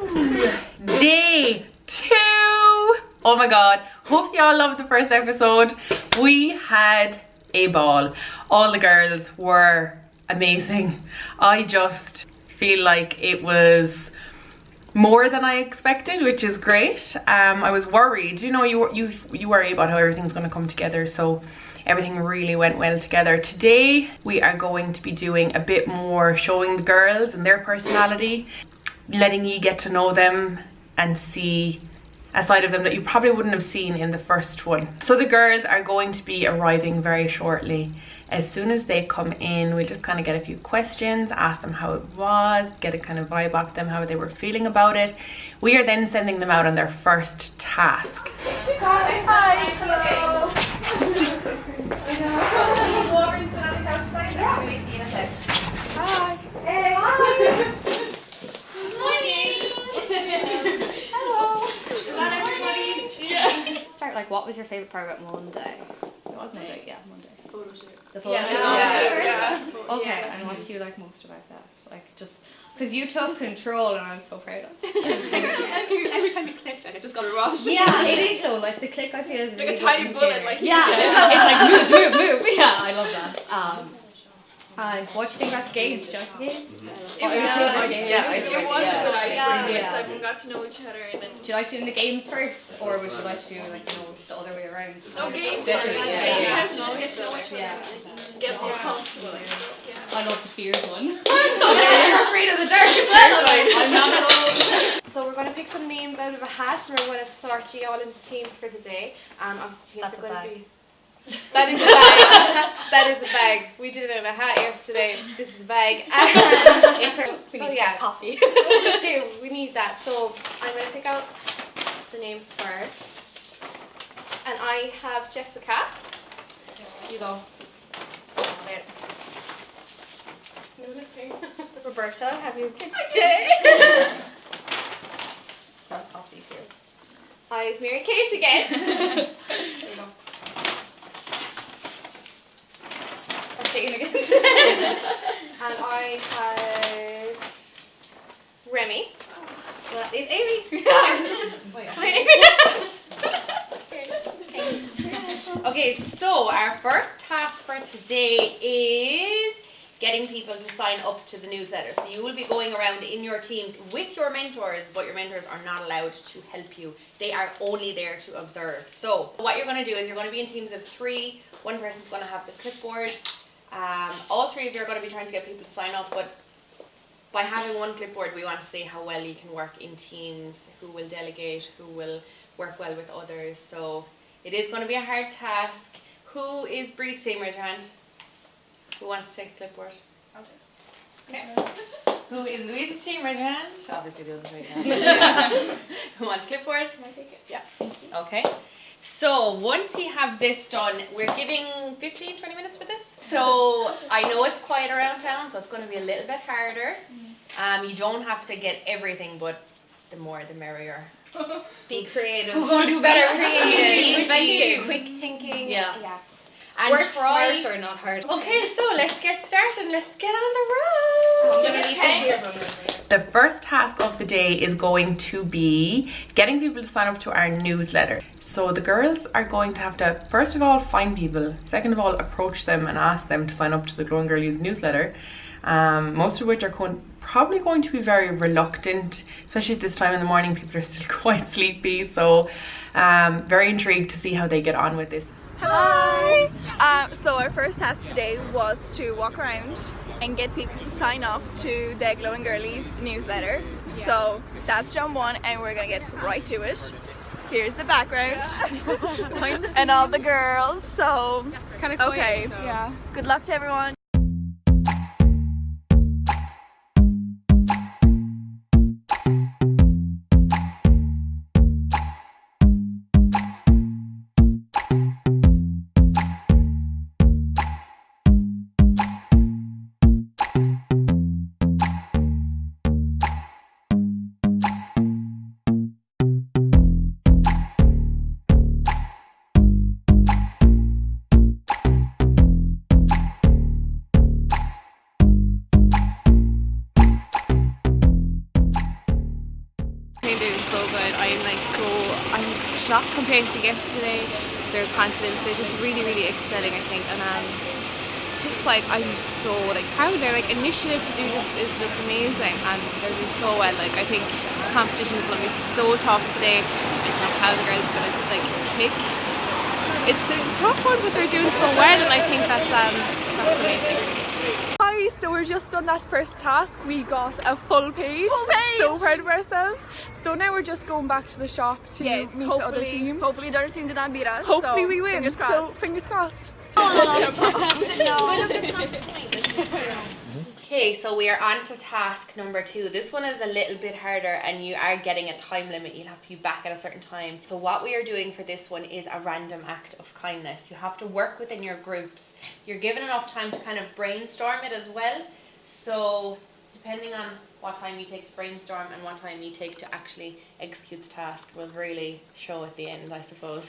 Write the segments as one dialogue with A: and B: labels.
A: Day 2. Oh my god, hope y'all loved the first episode. We had a ball. All the girls were amazing. I just feel like it was more than I expected, which is great. I was worried, you know, you worry about how everything's going to come together, so everything really went well together. Today we are going to be doing a bit more showing the girls and their personality, letting you get to know them and see a side of them that you probably wouldn't have seen in the first one. So the girls are going to be arriving very shortly. As soon as they come in, we'll just kind of get a few questions, ask them how it was, get a kind of vibe off them, how they were feeling about it. We are then sending them out on their first task.
B: Hi. Hello. Can you go over and sit on the couch back there? Hi. Hey. Hi. Good morning. Hello. Is that everybody? Yeah.
C: Start like, what was your favourite part about Monday? It was Monday, yeah, Monday.
B: Photo shoot.
C: The photo shoot?
B: Yeah.
C: Okay, and what do you like most about that? Like, just because you took control and I was so proud of.
B: Every time you clicked, I just got a rush.
C: Yeah, it is though. Like the click, I feel is
B: it's like a tiny bullet. Like
C: yeah, it's like move. Yeah, I love that. What do you think about the games? Do you like the games?
B: It was a good icebreaker.
C: Yeah.
B: Everyone got to know each other, and then.
C: Do you like doing the games first, or would you like to do like the other way around?
B: No games.
C: Definitely.
B: Games has to just get to know each other.
C: Yeah.
B: Get more comfortable.
C: I love the fears one. You're afraid of the dark as well. I'm not alone.
D: So we're going to pick some names out of a hat and we're going to sort you all into teams for the day. Obviously teams are going to be... That is a bag. That is a bag. We did it in a hat yesterday. This is a bag.
B: We need to get coffee.
D: We do. We need that. So I'm going to pick out the name first. And I have Jessica. You go. Roberta, have you picked today? I have Mary Kate again. There you go. I'm shaking again. And I have Remy. So that is Amy. Okay, so our first task for today is getting people to sign up to the newsletter. So you will be going around in your teams with your mentors, but your mentors are not allowed to help you. They are only there to observe. So what you're going to do is you're going to be in teams of 3. One person's going to have the clipboard. All 3 of you are going to be trying to get people to sign up, but by having one clipboard, we want to see how well you can work in teams, who will delegate, who will work well with others. So it is going to be a hard task. Who is Bree's team? Raise your hand. Who wants to take the clipboard?
B: I'll do it.
D: Okay.
A: Who is Louisa's team? Raise your hand. Obviously the others right now. Who wants clipboard?
B: Can I take it?
A: Yeah. Okay. So once you have this done, we're giving 15-20 minutes for this. So I know it's quiet around town, so it's going to be a little bit harder. You don't have to get everything, but the more the merrier.
D: Be creative.
A: Who's going to do better?
D: Creative. Quick thinking.
C: Yeah.
A: And
C: work
A: try.
C: smarter, not harder.
A: Okay, so let's get started. Let's get on the road. The first task of the day is going to be getting people to sign up to our newsletter. So the girls are going to have to, first of all, find people. Second of all, approach them and ask them to sign up to the Glowing Girlies newsletter. Most of which are probably going to be very reluctant, especially at this time in the morning. People are still quite sleepy, so very intrigued to see how they get on with this.
E: Hi! So our first task today was to walk around and get people to sign up to the Glowing Girlies newsletter. Yeah. So that's jump 1 and we're gonna get right to it. Here's the background and all the girls, so it's kind of quiet, okay. So. Yeah. Good luck to everyone.
F: shock compared to yesterday. Their confidence, they're just really, really excelling, I think. And just like, I'm so like proud of their like initiative to do this is just amazing, and they're doing so well. Like, I think the competition is going to be so tough today. I don't know how the girls are going to like pick. It's a tough one, but they're doing so well, and I think that's the main thing.
E: Guys, so we're just done that first task. We got a full page. So proud of ourselves. So now we're just going back to the shop to meet the other team.
B: Hopefully the other team did not beat us.
E: Hopefully
B: so
E: we win.
B: Fingers
E: So
B: crossed.
E: fingers crossed.
D: Okay, so we are on to task number 2. This one is a little bit harder, and you are getting a time limit. You'll have to be back at a certain time. So what we are doing for this one is a random act of kindness. You have to work within your groups. You're given enough time to kind of brainstorm it as well. So depending on what time you take to brainstorm and what time you take to actually execute the task will really show at the end, I suppose.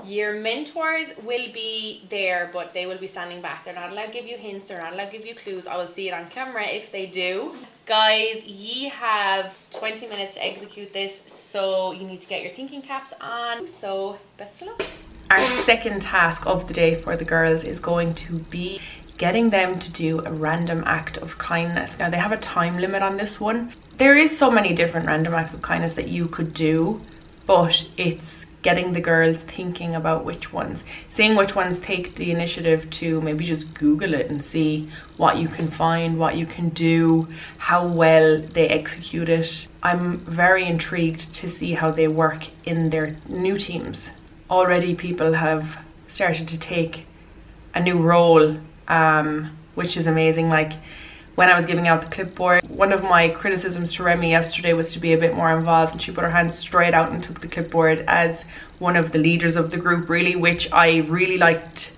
D: Your mentors will be there, but they will be standing back. They're not allowed to give you hints, they're not allowed to give you clues. I will see it on camera if they do. Guys, ye have 20 minutes to execute this, so you need to get your thinking caps on. So best of luck.
A: Our second task of the day for the girls is going to be getting them to do a random act of kindness. Now, they have a time limit on this one. There is so many different random acts of kindness that you could do, but it's getting the girls thinking about which ones, seeing which ones take the initiative to maybe just Google it and see what you can find, what you can do, how well they execute it. I'm very intrigued to see how they work in their new teams. Already people have started to take a new role, which is amazing. Like, when I was giving out the clipboard, one of my criticisms to Remy yesterday was to be a bit more involved, and she put her hand straight out and took the clipboard as one of the leaders of the group, really, which I really liked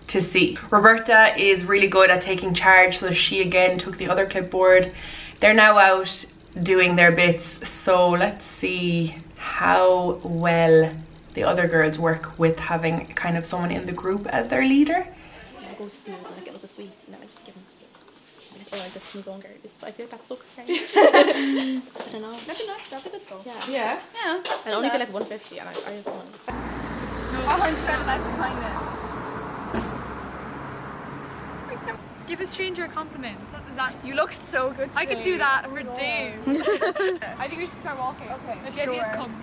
A: to see. Roberta is really good at taking charge, so she again took the other clipboard. They're now out doing their bits, so let's see how well the other girls work with having kind of someone in the group as their leader.
G: I go to deals and I get all the sweets and then I just give them to people. Or like this from going Girlies, but I feel like that's so crazy. So I don't know.
B: That'd be nice. That'd be good though.
G: Yeah.
B: Yeah.
G: I only get like 150 and I have one.
E: 100 acts of kindness.
C: Give a stranger a compliment. Is that
E: You look so good today.
C: I could do that for days.
E: I think we should start walking. Okay.
C: If the ideas come.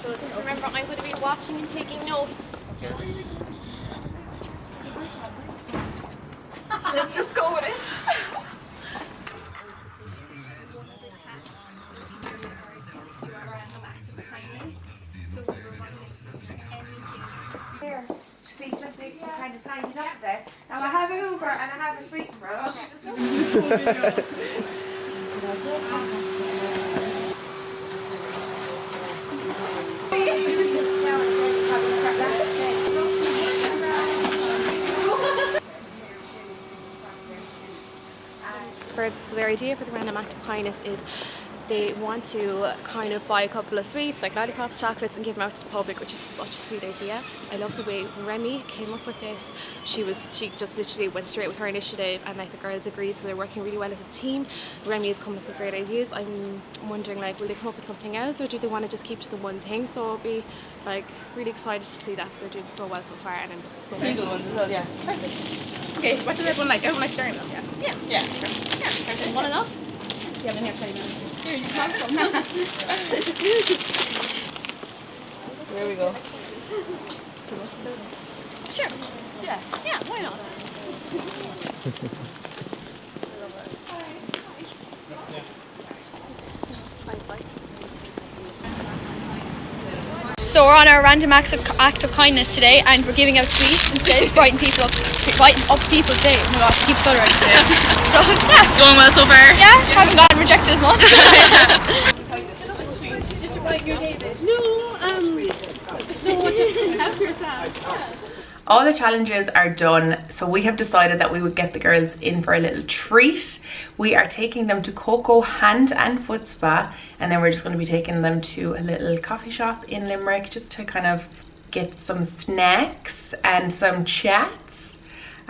B: So just remember, I'm going to be watching and taking notes.
E: Let's just go with it.
H: Here, see, just the kind of tiny up there. Now I have a Hoover and I have a sweet brush.
G: So their idea for the random act of kindness is they want to kind of buy a couple of sweets like lollipops, chocolates, and give them out to the public, which is such a sweet idea. I love the way Remy came up with this. She just literally went straight with her initiative, and like the girls agreed, so they're working really well as a team. Remy is coming up with great ideas. I'm wondering, like, will they come up with something else, or do they want to just keep to the one thing? So I'll be like really excited to see that. They're doing so well so far, and I'm so
C: Single ones as well, yeah.
G: perfect.
B: Okay, what does everyone like? Everyone likes dairy milk, yeah?
G: Yeah.
B: Yeah. Perfect. One enough? You have been here 20 minutes. Here, you can have some.
C: There we go.
B: Sure. Yeah. Yeah, why not?
E: So we're on our random act of kindness today, and we're giving out sweets instead to brighten up people's day. Oh my gosh, I keep stuttering. So yeah,
C: Going well so far.
E: yeah, haven't gotten rejected as much. Just to brighten your day, babe.
A: All the challenges are done, so we have decided that we would get the girls in for a little treat. We are taking them to Coco Hand and Foot Spa, and then we're just going to be taking them to a little coffee shop in Limerick just to kind of get some snacks and some chats.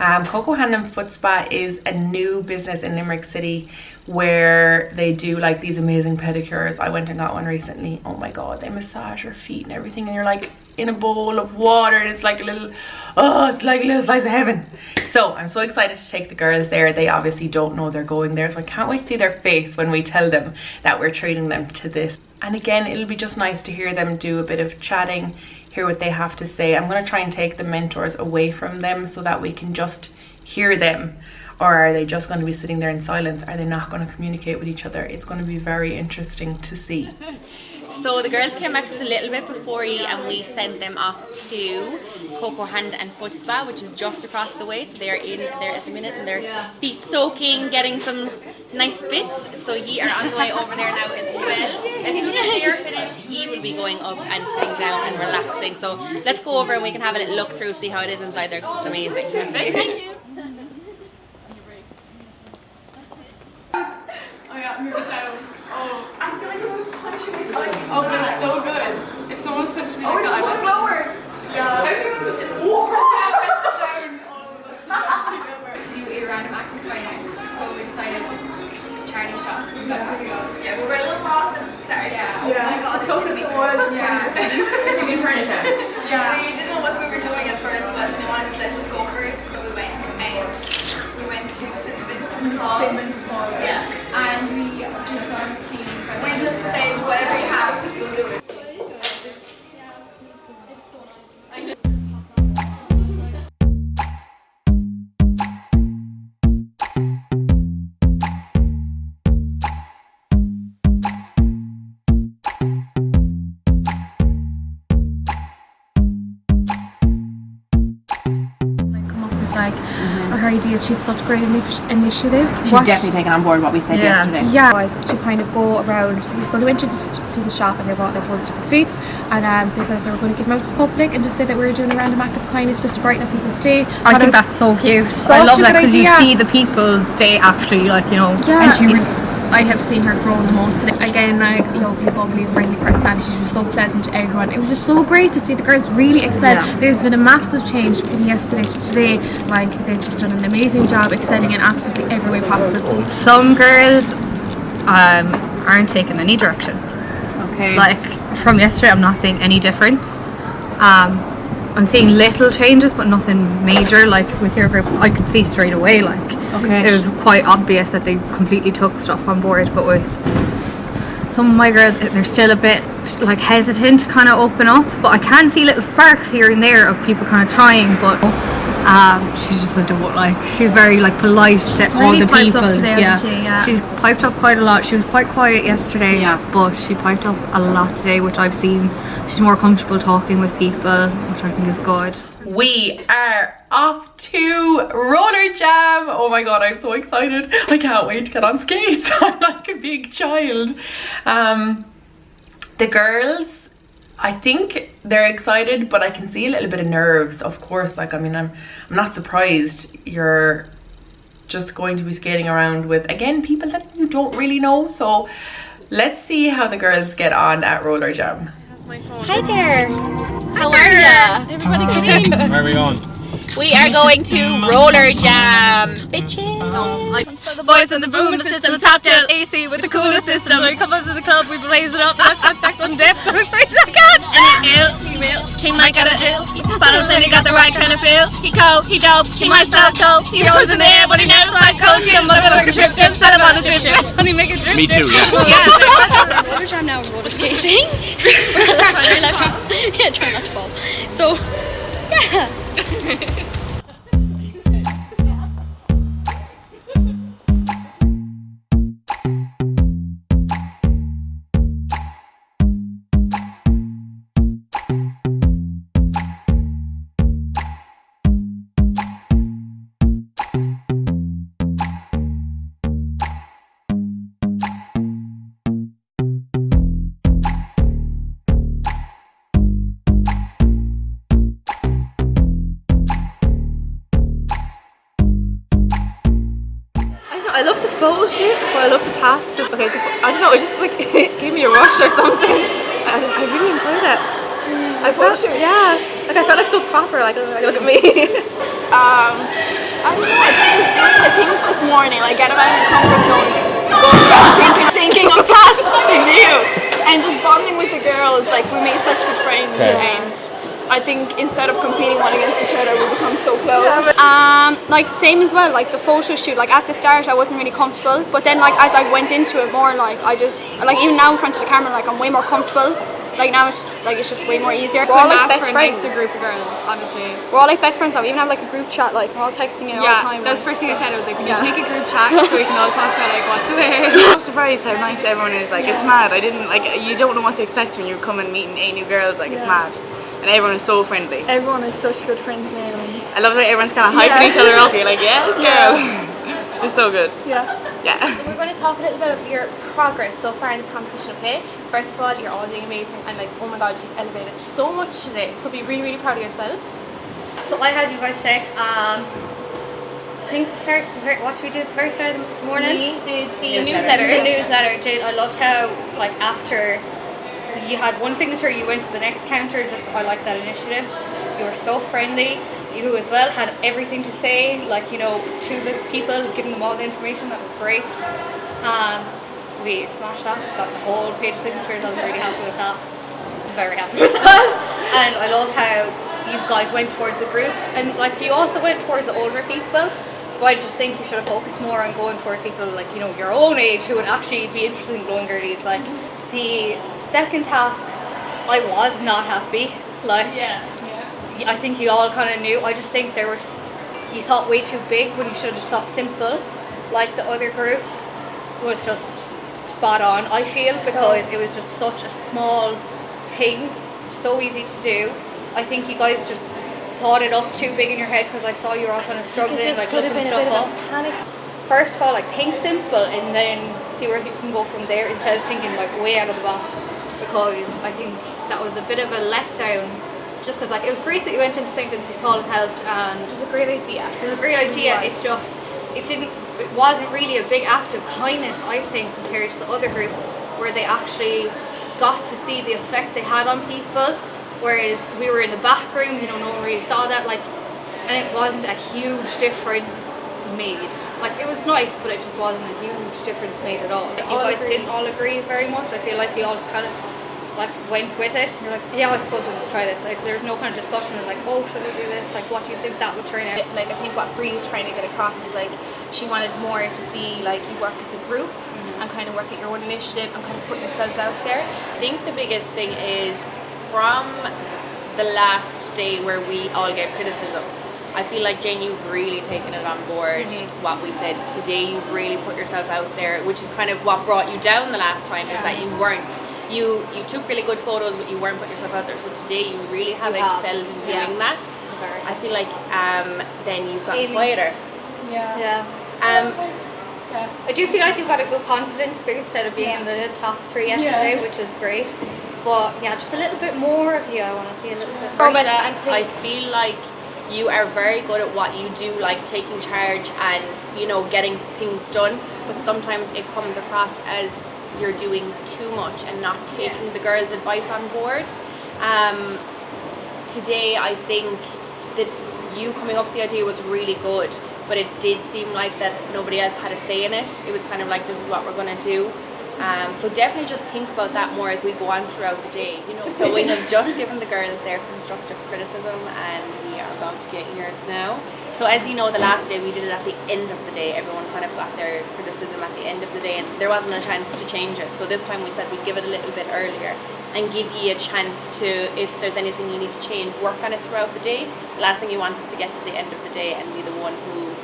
A: Cocoa Hand and Foot Spa is a new business in Limerick City where they do like these amazing pedicures. I went and got one recently. Oh my god, they massage your feet and everything, and you're like in a bowl of water, and it's like a little, oh, it's like a little slice of heaven. So I'm so excited to take the girls there. They obviously don't know they're going there, so I can't wait to see their face when we tell them that we're treating them to this. And again, it'll be just nice to hear them do a bit of chatting, hear what they have to say. I'm going to try and take the mentors away from them so that we can just hear them. Or are they just going to be sitting there in silence? Are they not going to communicate with each other? It's going to be very interesting to see.
D: So the girls came back just a little bit before you, and we sent them off to Cocoa Hand and Foot Spa, which is just across the way. So they are in there at the minute, and their feet soaking, getting some nice bits. So ye are on the way over there now as well. As soon as they are finished, ye will be going up and sitting down and relaxing. So let's go over and we can have a little look through, see how it is inside there, because it's amazing. Thank you.
I: Oh yeah, move it down. Oh, I feel like someone's punching me slightly. Oh, but it's so good. If someone's punching me like that, I would lower. Yeah. How do you put it? Oh, press it down. Oh, that's the best thing ever. To do a random act of kindness. So excited. Charity shop. Yeah, we're a little lost at the start. Yeah. Yeah. It took us a while to find it. You can turn it down. Yeah. We didn't know what we were doing at first, but you know what? Let's just go for it. So we went and we went to St. Vincent Hall. Yeah. And we did some cleaning for them. We just said whatever you have, you'll do it.
G: Her ideas. She had such great initiative.
B: She's definitely taken on board what we said yesterday.
G: Yeah, was to kind of go around. So they went to the shop and they bought like loads of different sweets, and they said they were going to give them out to the public and just say that we were doing a random act of kindness just to brighten up people's day.
C: I think that's so cute. I love that because you see the people's day after you, like, you know.
G: Yeah. And I have seen her grow the most. Again, like, you know, really bubbly, friendly personality. She was so pleasant to everyone. It was just so great to see the girls really excel. Yeah. There's been a massive change from yesterday to today. Like, they've just done an amazing job excelling in absolutely every way possible.
C: Some girls aren't taking any direction.
B: Okay.
C: Like, from yesterday, I'm not seeing any difference. I'm seeing little changes, but nothing major. Like with your group, I could see straight away. Like, it was quite obvious that they completely took stuff on board. But with some of my girls, they're still a bit like hesitant to kind of open up. But I can see little sparks here and there of people kind of trying. But she's just she's very like polite to all the people.
G: Today,
C: she's piped up quite a lot. She was quite quiet yesterday, but she piped up a lot today, which I've seen. She's more comfortable talking with people, which I think is good.
A: We are off to roller jam. Oh my god, I'm so excited. I can't wait to get on skates. I'm like a big child. The girls, I think they're excited, but I can see a little bit of nerves, of course. Like, I mean, I'm not surprised. You're just going to be skating around with, again, people that you don't really know. So let's see how the girls get on at roller jam.
D: Hi there. How are ya?
G: Everybody get in.
J: Where are we on?
D: We are going to roller jam, bitches.
G: The boys in the boom system, top down AC with the cooler system. We come up to the club, we blaze it up, let's attack on depth. And he will, king like got a deal. Bottom said he got the right kind of feel. He cold, he dope, he might sell cold. He goes in the air, but he never like cold. He a motherfucker drip drip, set him on the drip drip. Honey make a drip.
J: Me too, yeah.
B: Roller jam now, roller skating. Yeah, try not to fall. So, yeah.
G: I love the photo shoot, but I love the tasks. Okay, I don't know, it just like gave me a rush or something. I really enjoyed it. I felt, yeah, like I felt like so proper. Like look at me.
E: I don't know, I just do my things this morning, like get out of my comfort zone, go around thinking of tasks to do, and just bonding with the girls. Like we made such good friends, and I think instead of competing one against each other, we become so close. Like same as well, like the photo shoot, like at the start I wasn't really comfortable, but then like as I went into it more, like I just, like even now in front of the camera, like I'm way more comfortable. Like now it's just way more easier. We're all like best friends.
B: Nicer group of girls, honestly.
E: We're all like best friends now. We even have like a group chat, like we're all texting it all the time.
B: That was the first thing I said. I was like, we need to make a group chat so we can all talk about like what to wear.
I: I'm surprised how nice everyone is. Like it's mad. I didn't like. You don't know what to expect when you come and meeting 8 new girls. Like it's mad. And everyone is so friendly.
E: Everyone is such good friends now.
I: I love that everyone's kind of hyping each other up. You're like, yes, girl. It's so good.
E: Yeah.
G: So we're going to talk a little bit about your progress so far in the competition, okay? First of all, you're all doing amazing, and like, oh my god, you've elevated so much today. So be really, really proud of yourselves.
C: So I had you guys check. I think what should we do at the very start of the morning?
G: We did the newsletter.
C: The newsletter. Jade, I loved how like after you had one signature, you went to the next counter. Just I like that initiative. You were so friendly. You as well had everything to say, like, you know, to the people, giving them all the information. That was great. We smashed that, got the whole page of signatures. I was really happy with that. Very happy with that. And I love how you guys went towards the group, and like you also went towards the older people. But I just think you should have focused more on going towards people like, you know, your own age who would actually be interested in glowing girlies. Like the second task, I was not happy. Like I think you all kind of knew. I just think you thought way too big when you should have just thought simple. Like the other group was just spot on, I feel, because it was just such a small thing, so easy to do. I think you guys just thought it up too big in your head, because I saw you were all kind of struggling, like looking stuff up. First of all, like think simple and then see where you can go from there instead of thinking like way out of the box, because I think that was a bit of a letdown. Just because like it was great that you went into St. Vincent de Paul and helped, and
G: It was a great idea.
C: it was a great idea. It's just it wasn't really a big act of kindness, I think, compared to the other group where they actually got to see the effect they had on people, whereas we were in the back room, you know, no one really saw that, like, and it wasn't a huge difference made. Like it was nice, but it just wasn't a huge difference made at all. You guys didn't all agree very much. I feel like you all just kind of like went with it, and you're like, yeah, I suppose we'll just try this. Like there's no kind of discussion of like, oh, should we do this? Like, what do you think that would turn out?
G: Like I think what Bree was trying to get across is like she wanted more to see like you work as a group and kind of work at your own initiative and kind of put yourselves out there.
D: I think the biggest thing is from the last day where we all gave criticism, I feel like, Jane, you've really taken it on board what we said. Today you've really put yourself out there, which is kind of what brought you down the last time, is that you weren't. You took really good photos, but you weren't putting yourself out there. So today you really have excelled in doing that. I feel like then you've got quieter.
C: I do feel like you got a good confidence boost out of being in the top 3 yesterday, which is great. But yeah, just a little bit more of you. I want to see a little bit more.
D: I feel like you are very good at what you do, like taking charge and, you know, getting things done. But sometimes it comes across as you're doing too much and not taking the girls' advice on board. Today I think that you coming up with the idea was really good, but it did seem like that nobody else had a say in it. It was kind of like, this is what we're going to do. So definitely just think about that more as we go on throughout the day, you know. So we have just given the girls their constructive criticism, and we are about to get yours now. So as you know, the last day we did it at the end of the day. Everyone kind of got their criticism at the end of the day, and there wasn't a chance to change it. So this time we said we'd give it a little bit earlier and give you a chance to, if there's anything you need to change, work on it throughout the day. The last thing you want is to get to the end of the day and be the one who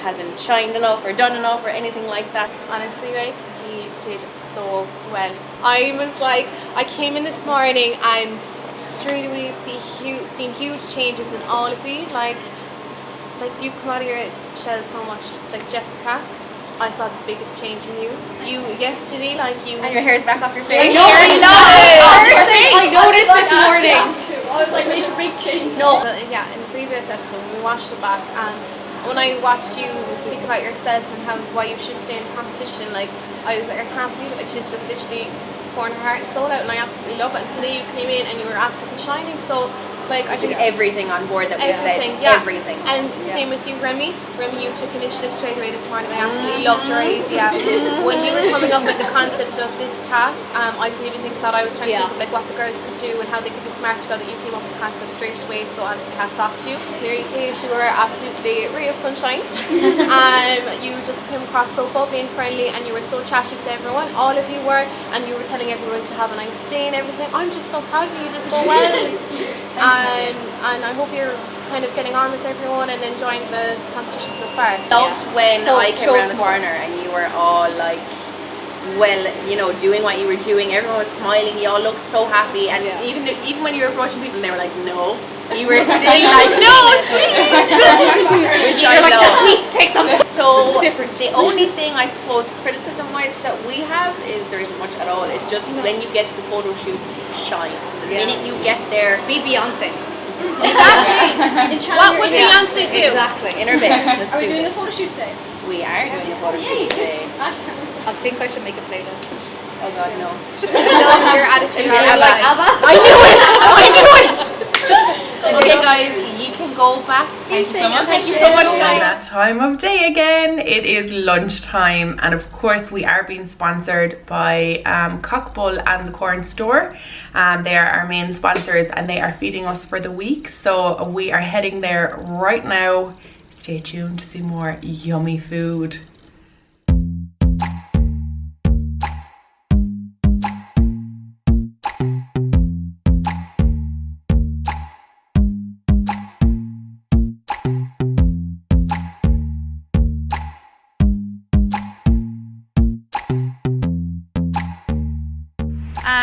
D: hasn't shined enough or done enough or anything like that.
G: Honestly, like, you did so well. I was like, I came in this morning and straight away seen huge changes in all of you. Like you've come out of your shell so much. Like Jessica, I saw the biggest change in you. You yesterday, like you.
C: And your hair's back off your face.
G: I know,
C: I noticed this morning.
E: I was like, make a big change.
C: No.
G: Yeah, in the previous episode, we watched it back, and when I watched you speak about yourself and why you should stay in competition, like, I was like, I can't believe it. Like, she's just literally pouring her heart and soul out, and I absolutely love it. And today you came in and you were absolutely shining. So
F: Like I
D: Took
F: think
D: everything on board that we
F: everything,
D: said.
F: yeah.
D: Everything.
F: And same with you, Remy. Remy, you took initiative straight away this morning. I absolutely loved your idea. When we were coming up with the concept of this task, I didn't even think that I was trying to think of like what the girls could do and how they could be smart about it. You came up with the concept straight away, so honestly, hats off to you. Mary Kate, you were absolutely a ray of sunshine. You just came across so bubbly and friendly, and you were so chatty with everyone. All of you were, and you were telling everyone to have a nice day and everything. I'm just so proud of you. You did so well. And I hope you're kind of getting on with everyone and enjoying the competition so far.
D: Loved when I came around the corner and you were all like, well, you know, doing what you were doing. Everyone was smiling. You all looked so happy. And even when you were approaching people, and they were like, no. You were still like, no, sweets. Which I love. The sweets, take them. So the only thing I suppose criticism-wise that we have is there isn't much at all. It's just when you get to the photo shoots, shine. The minute you get there, be Beyonce.
F: Exactly. What would Beyonce do?
D: Exactly. In her bed.
E: Are we doing a photo shoot today?
D: We are doing a photo shoot today.
C: I think I should make a playlist.
D: Oh God, no.
F: I love your attitude.
D: You're
F: like
D: ABBA.
F: I knew it.
D: Okay, guys, you can go back. Thank you so much. Thank you so much, guys.
A: That time of day again. It is lunchtime, and of course we are being sponsored by Cockbull and the Corn Store. They are our main sponsors, and they are feeding us for the week, so we are heading there right now. Stay tuned to see more yummy food.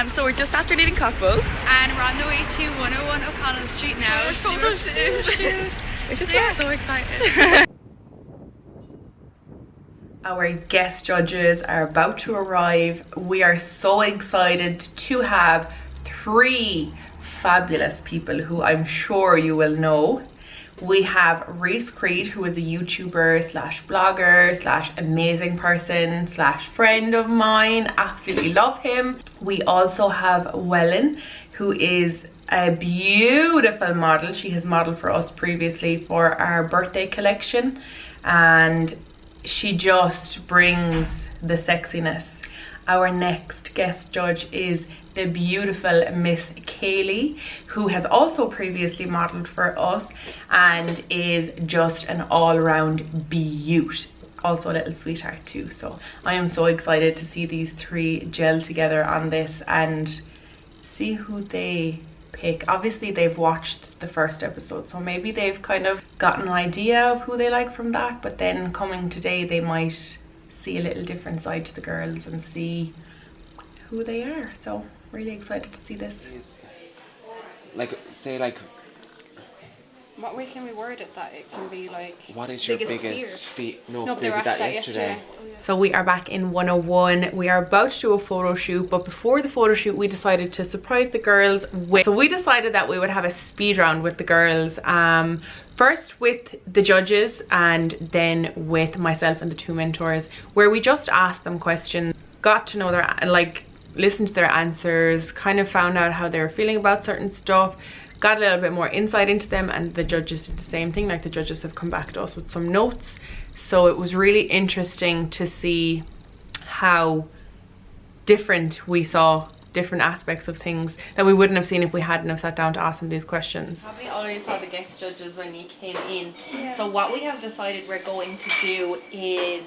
I: So we're just after leaving Cockbull.
C: And we're on the way to 101 O'Connell Street now. Photo shoot. We're just so excited.
A: Our guest judges are about to arrive. We are so excited to have 3 fabulous people who I'm sure you will know. We have REECE, who is a YouTuber slash blogger slash amazing person slash friend of mine. Absolutely love him. We also have WELLEN, who is a beautiful model. She has modeled for us previously for our birthday collection, and she just brings the sexiness. Our next guest judge is the beautiful Miss KAYLEIGH, who has also previously modeled for us and is just an all-round beaut. Also a little sweetheart too. So I am so excited to see these 3 gel together on this and see who they pick. Obviously they've watched the first episode, so maybe they've kind of gotten an idea of who they like from that, but then coming today they might see a little different side to the girls and see who they are. So really excited to see this.
J: Like, say like,
G: What way can we word it that it can be like?
J: what is your biggest fear? No,
G: No,
J: they
G: they were
J: did
G: asked
J: that
G: that
J: yesterday.
A: So we are back in 101. We are about to do a photo shoot, but before the photo shoot we decided to surprise the girls with, so we decided that we would have a speed round with the girls, first with the judges and then with myself and the 2 mentors, where we just asked them questions, got to know their, like, listened to their answers, kind of found out how they were feeling about certain stuff, got a little bit more insight into them, and the judges did the same thing. Like, the judges have come back to us with some notes, so it was really interesting to see how different we saw different aspects of things that we wouldn't have seen if we hadn't have sat down to ask them these questions.
D: Probably already saw the guest judges when you came in. So what we have decided we're going to do is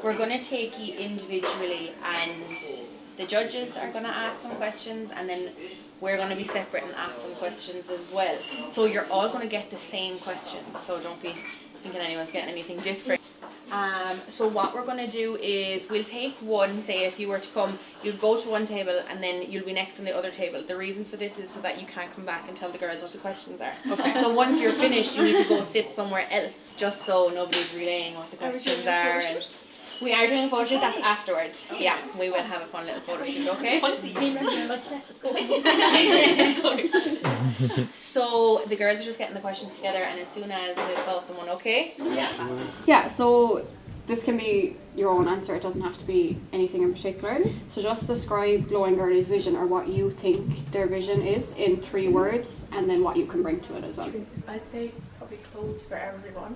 D: we're going to take you individually, and the judges are going to ask some questions, and then we're going to be separate and ask some questions as well. So you're all going to get the same questions, so don't be thinking anyone's getting anything different. So what we're going to do is we'll take one, say if you were to come, you'll go to one table and then you'll be next on the other table. The reason for this is so that you can't come back and tell the girls what the questions are. Okay. So once you're finished, you need to go sit somewhere else, just so nobody's relaying what the questions are. And we are doing a photo shoot, that's afterwards. Yeah, we will have a fun little photo shoot, okay? So the girls are just getting the questions together, and as soon as we call someone, okay?
B: Yeah, so this can be your own answer, it doesn't have to be anything in particular. So just describe Glowing Girlie's vision, or what you think their vision is, in 3 words, and then what you can bring to it as well.
I: I'd say probably clothes for everyone,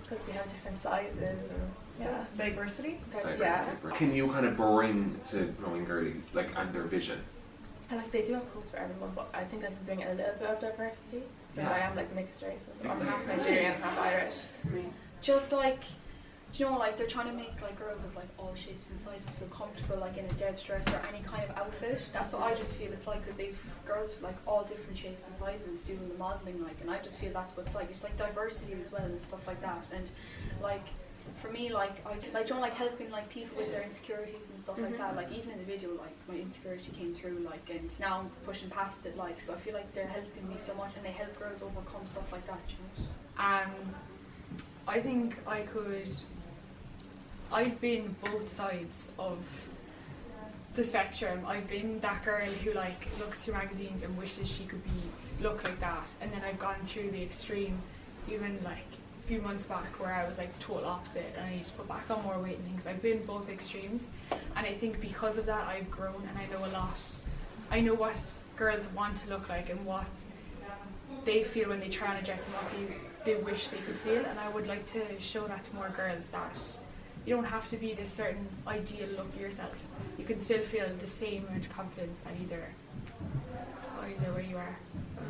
I: because we have different sizes and
K: So diversity?
I: yeah.
J: Can you kind of bring to Glowing Girlies, like, and their vision?
I: And like they do have clothes for everyone, but I think I can bring a little bit of diversity since I am like mixed races. I'm half Nigerian, half Irish.
L: Just like, do you know, like they're trying to make like girls of like all shapes and sizes feel comfortable, like in a Deb's dress or any kind of outfit. That's what I just feel it's like, because they've girls like all different shapes and sizes doing the modelling, like, and I just feel that's what it's like. It's like diversity as well and stuff like that. And like, for me, like, I don't like helping like people with their insecurities and stuff like that. Like even in the video, like my insecurity came through, like, and now I'm pushing past it, like, so I feel like they're helping me so much, and they help girls overcome stuff like that, you know.
M: I think I've been both sides of the spectrum. I've been that girl who like looks through magazines and wishes she could look like that, and then I've gone through the extreme, even like few months back, where I was like the total opposite and I need to put back on more weight and things. I've been both extremes, and I think because of that I've grown, and I know a lot. I know what girls want to look like and what they feel when they try on a dress and what they wish they could feel, and I would like to show that to more girls, that you don't have to be this certain ideal look yourself. You can still feel the same amount of confidence at either size or where you are. So.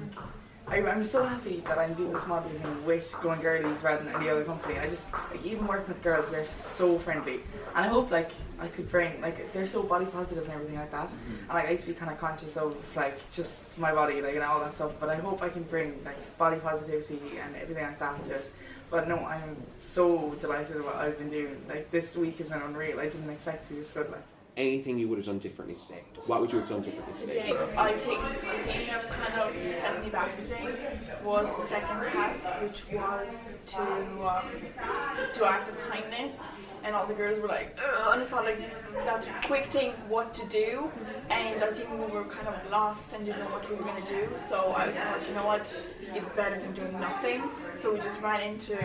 K: I'm so happy that I'm doing this modelling with Glowing Girlies rather than any other company. I just, like, even working with girls, they're so friendly, and I hope like I could bring, like, they're so body positive and everything like that, and like I used to be kind of conscious of like just my body, like, and all that stuff, but I hope I can bring like body positivity and everything like that to it. But no, I'm so delighted with what I've been doing. Like, this week has been unreal. I didn't expect to be this good. Like,
J: Anything you would have done differently today? What would you have done differently today?
I: I think the thing that kind of set me back today was the second task, which was to do acts of kindness, and all the girls were like, ugh, and it's not like that quick thing what to do, and I think we were kind of lost and didn't know what we were going to do. So I was like, you know what, it's better than doing nothing. So we just ran into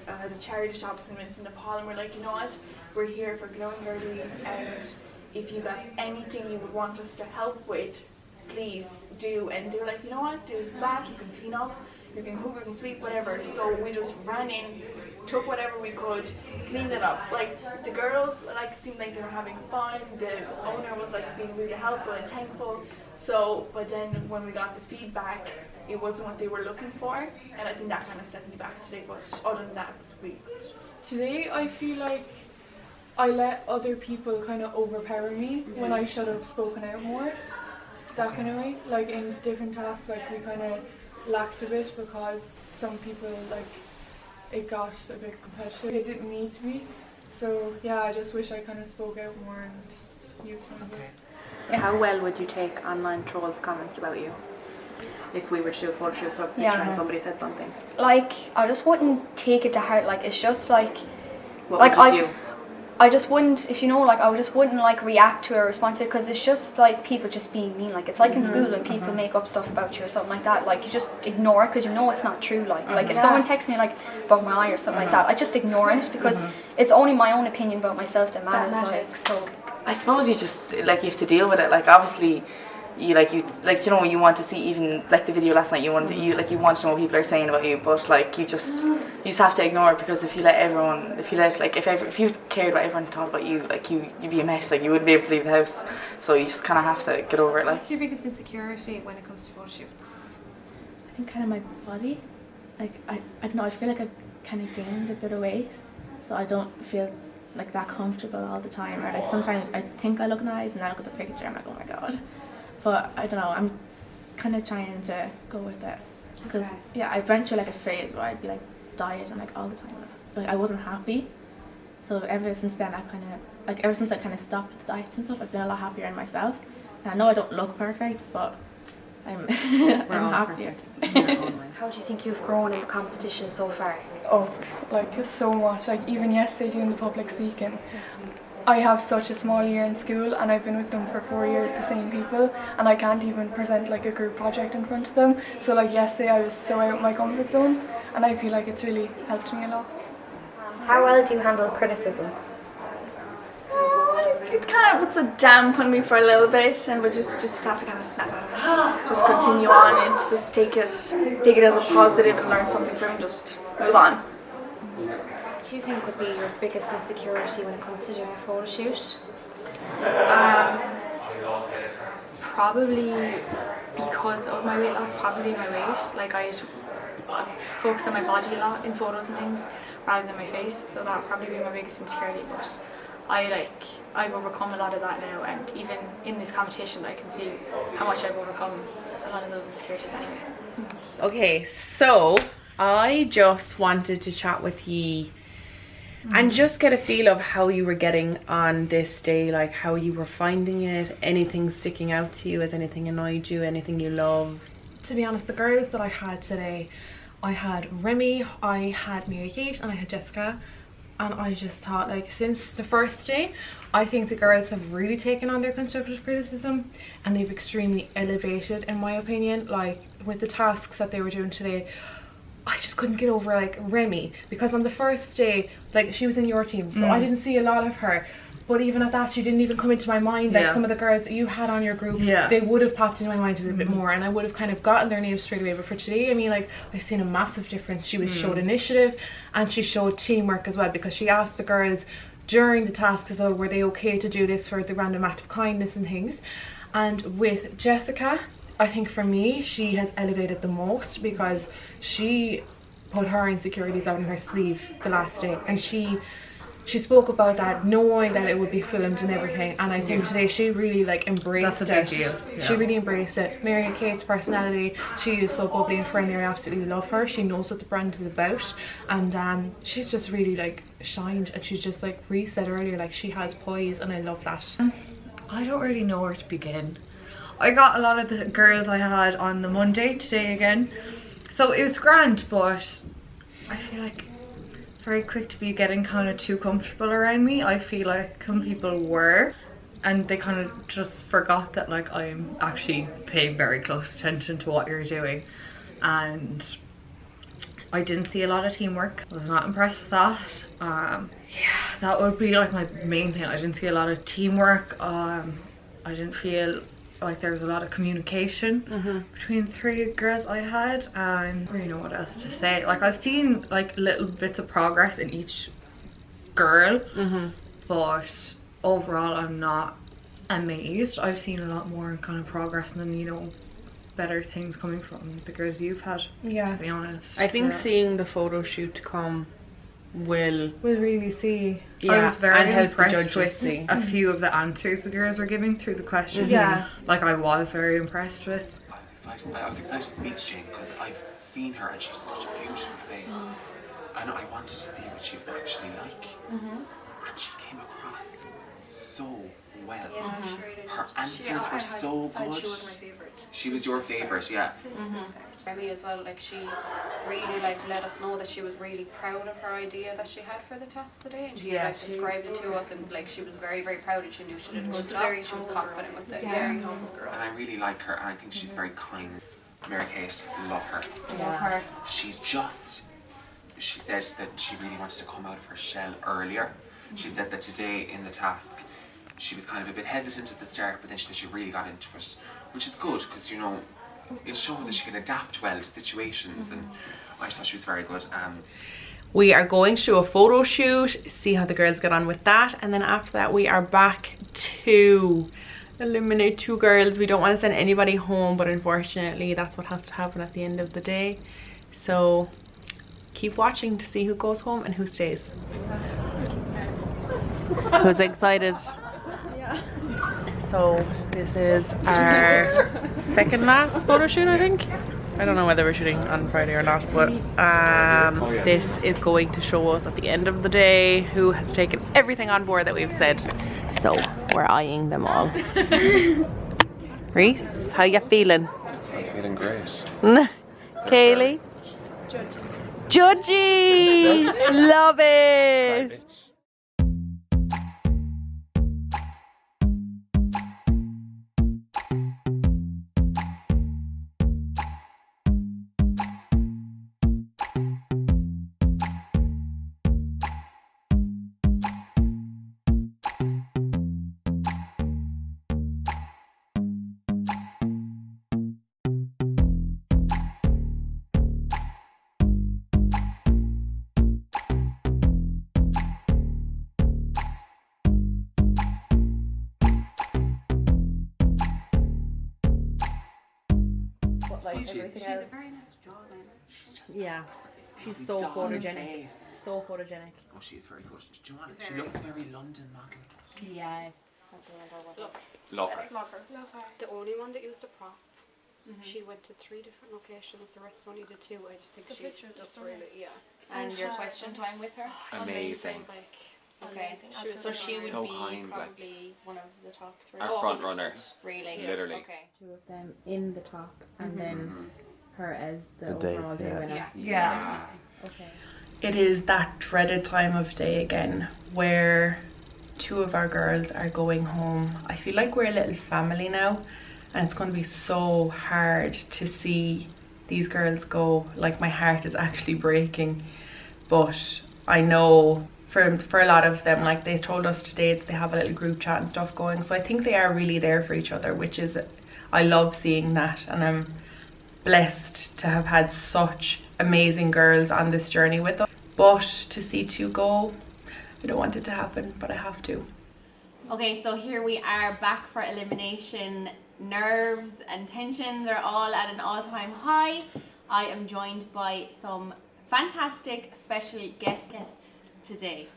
I: the charity shops in Vincent de Paul, and we're like, you know what, we're here for Glowing Girlies, and if you got anything you would want us to help with, please do. And they were like, you know what, there's the back, you can clean up, you can cook, you can sweep, whatever. So we just ran in, took whatever we could, cleaned it up. Like, the girls like seemed like they were having fun, the owner was like being really helpful and thankful. So, but then when we got the feedback, it wasn't what they were looking for, and I think that kind of set me back today, but other than that, it was really good.
M: Today I feel like I let other people kind of overpower me when I should have spoken out more, that kind of way. Like in different tasks, like we kind of lacked a bit because some people, like, it got a bit competitive. It didn't need to be. So yeah, I just wish I kind of spoke out more and used my voice.
N: How well would you take online trolls' comments about you? If we were to do a photo shoot, picture and somebody said something.
L: Like, I just wouldn't take it to heart. Like, it's just like,
N: what
L: like
N: would you do?
L: I just wouldn't, if you know, like, I just wouldn't like react to it or respond to it, because it's just like people just being mean. Like, it's like in school when people make up stuff about you or something like that. Like, you just ignore it because you know it's not true. Like if someone texts me like about my eye or something like that, I just ignore it because it's only my own opinion about myself that matters. Like, so
K: I suppose you just, like, you have to deal with it. Like, obviously you know, you want to see, even like the video last night, you want to know what people are saying about you, but like you just have to ignore it, because if you cared what everyone thought about you, like you'd be a mess. Like, you wouldn't be able to leave the house, so you just kind of have to get over it. Like,
F: what's your biggest insecurity when it comes to photo shoots?
O: I think kind of my body. Like, I don't know, I feel like I've kind of gained a bit of weight, so I don't feel like that comfortable all the time, or like sometimes I think I look nice and I look at the picture and I'm like, oh my god. But I don't know, I'm kind of trying to go with it, because yeah, I went through like a phase where I'd be like dieting like all the time, like I wasn't happy. So ever since then, ever since I kind of stopped the diets and stuff, I've been a lot happier in myself. And I know I don't look perfect, but I'm I'm happier.
P: How do you think you've grown in competition so far?
M: Oh, like so much. Like even yesterday doing the public speaking. I have such a small year in school, and I've been with them for 4 years, the same people, and I can't even present like a group project in front of them. So like yesterday I was so out of my comfort zone, and I feel like it's really helped me a lot.
P: How well do you handle criticism?
E: It kind of puts a damp on me for a little bit, and we just have to kind of snap out of it. Just continue on and just take it as a positive and learn something from it. Just move on.
P: What do you think would be your biggest insecurity when it comes to doing a photo shoot?
G: Probably because of my weight loss, probably my weight. Like I focus on my body a lot in photos and things rather than my face, so that would probably be my biggest insecurity. But I've overcome a lot of that now, and even in this competition I can see how much I've overcome a lot of those insecurities anyway.
A: Okay, so I just wanted to chat with you and just get a feel of how you were getting on this day, like how you were finding it, anything sticking out to you, has anything annoyed you, anything you loved?
M: To be honest, the girls that I had today, I had Remy, I had Mary Kate, and I had Jessica. And I just thought, like, since the first day, I think the girls have really taken on their constructive criticism and they've extremely elevated, in my opinion. Like, with the tasks that they were doing today, I just couldn't get over, like, Remy, because on the first day, like, she was in your team, so I didn't see a lot of her. But even at that, she didn't even come into my mind. Like some of the girls that you had on your group, they would have popped into my mind a little bit more, and I would have kind of gotten their names straight away. But for today, I mean, like, I've seen a massive difference. She showed initiative, and she showed teamwork as well, because she asked the girls during the task as well, were they okay to do this for the random act of kindness and things. And with Jessica, I think for me, she has elevated the most, because she put her insecurities out in her sleeve the last day, and she spoke about that, knowing that it would be filmed and everything. And I think today she really, like, embraced it. That's a big deal. Yeah. She really embraced it. Mary Kate's personality, she is so bubbly and friendly. I absolutely love her. She knows what the brand is about, and she's just really, like, shined. And she's just, like Reece said earlier, like, she has poise, and I love that.
C: I don't really know where to begin. I got a lot of the girls I had on the Monday today again, so it was grand, but I feel like very quick to be getting kind of too comfortable around me. I feel like some people were, and they kind of just forgot that, like, I'm actually paying very close attention to what you're doing. And I didn't see a lot of teamwork. I was not impressed with that. Yeah, that would be, like, my main thing. I didn't see a lot of teamwork. I didn't feel like there was a lot of communication between the three girls I had, and I don't really know what else to say. Like, I've seen, like, little bits of progress in each girl, but overall I'm not amazed. I've seen a lot more kind of progress than, you know, better things coming from the girls you've had, to be honest.
A: I think seeing the photo shoot come will
C: really see.
A: Yeah,
C: I was very
A: and
C: impressed with a few of the answers the girls were giving through the questions. Like, I was very impressed with.
J: I was excited to speak to Jane because I've seen her and she's such a beautiful face, and I wanted to see what she was actually like, and she came across so well. Her answers were so good.
L: She was my favourite.
J: She was your favourite, yeah.
B: Remy as well, like, she really, like, let us know that she was really proud of her idea that she had for the test today, and she like described it to us, and, like, she was very, very proud, and she knew she did a good job, she was confident with it.
L: Very humble girl.
J: And I really like her, and I think she's very kind. Mary Kate, love her.
B: Love her.
J: She said that she really wanted to come out of her shell earlier. She said that today in the task she was kind of a bit hesitant at the start, but then she said she really got into it, which is good, because, you know, it shows that she can adapt well to situations, and I just thought she was very good.
A: We are going to a photo shoot, see how the girls get on with that, and then after that we are back to eliminate 2 girls. We don't want to send anybody home, but unfortunately that's what has to happen at the end of the day. So keep watching to see who goes home and who stays. Who's excited?
L: Yeah.
A: So this is our second last photo shoot, I think. I don't know whether we're shooting on Friday or not, but this is going to show us at the end of the day who has taken everything on board that we've said. So we're eyeing them all. Reece, how you feeling?
J: I'm feeling great.
A: KAYLEIGH? Judgy! Love it!
Q: like
J: She's
Q: everything
B: She's
Q: else.
B: a very nice jawline.
Q: Yeah, she's so
J: doll
Q: photogenic.
J: face.
Q: So photogenic.
J: Oh, she is very photogenic. Do you want it? She looks very London model.
Q: Yes.
J: Love her.
B: Love her. The only one that used a prop. She went to 3 different locations. The rest only did 2. I just think
L: The
B: she
L: picture
B: just
L: just
B: really, yeah.
D: And your question time with her?
J: Amazing.
D: Okay.
B: So she would
J: So
B: be
J: kind, like,
B: probably one of the top 3.
J: our front runner.
D: Really?
J: Literally.
D: Okay.
O: 2 of them in the top, and then her as the
R: day,
O: overall day
R: yeah.
O: winner.
A: Yeah.
O: Okay.
A: It is that dreaded time of day again where 2 of our girls are going home. I feel like we're a little family now, and it's going to be so hard to see these girls go. Like, my heart is actually breaking, but I know for a lot of them, like, they told us today that they have a little group chat and stuff going, so I think they are really there for each other, which is, I love seeing that, and I'm blessed to have had such amazing girls on this journey with us. But to see 2 go, I don't want it to happen, but I have to.
D: Okay, so here we are back for elimination. Nerves and tensions are all at an all-time high. I am joined by some fantastic special guests today.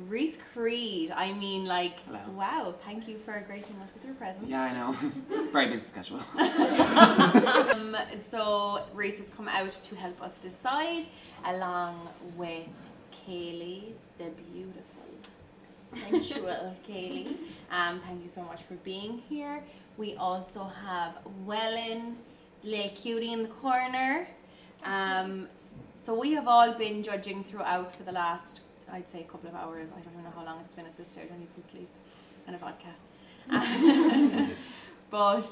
D: Reece Creed, I mean, like,
J: hello.
D: Wow, thank you for gracing us with your presence.
J: Yeah, I know. Very busy schedule.
D: So Reece has come out to help us decide, along with KAYLEIGH, the beautiful, sensual KAYLEIGH. Thank you so much for being here. We also have WELLEN, little cutie in the corner. So we have all been judging throughout for the last, I'd say, a couple of hours. I don't know how long it's been at this stage. I need some sleep and a vodka. But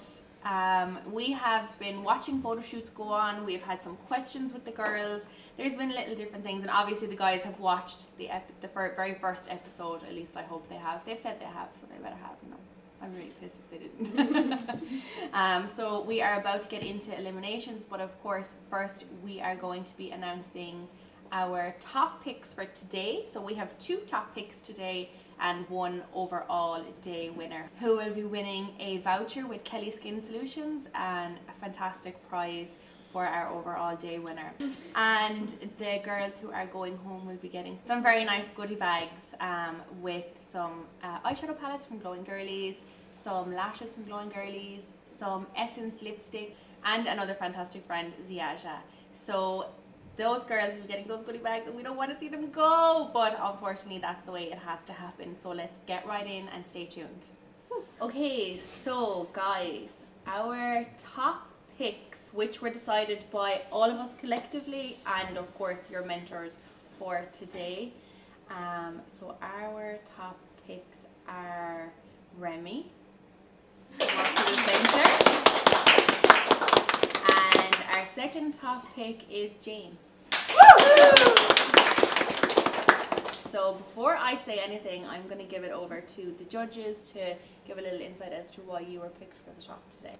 D: we have been watching photo shoots go on. We've had some questions with the girls. There's been little different things, and obviously the guys have watched the very first episode. At least I hope they have. They've said they have, so they better have. You know, I'm really pissed if they didn't. So we are about to get into eliminations, but of course, first we are going to be announcing our top picks for today. So we have 2 top picks today and 1 overall day winner, who will be winning a voucher with Kelly Skin Solutions and a fantastic prize for our overall day winner. And the girls who are going home will be getting some very nice goodie bags with some eyeshadow palettes from Glowing Girlies, some lashes from Glowing Girlies, some Essence lipstick, and another fantastic friend, Ziaja. So those girls will be getting those goodie bags, and we don't want to see them go, but unfortunately that's the way it has to happen. So let's get right in and stay tuned. Okay, so guys, our top picks, which were decided by all of us collectively, and of course your mentors for today. So our top picks are Remy, walk to the center, and our second top pick is Jane. So before I say anything, I'm going to give it over to the judges to give a little insight as to why you were picked for the top today.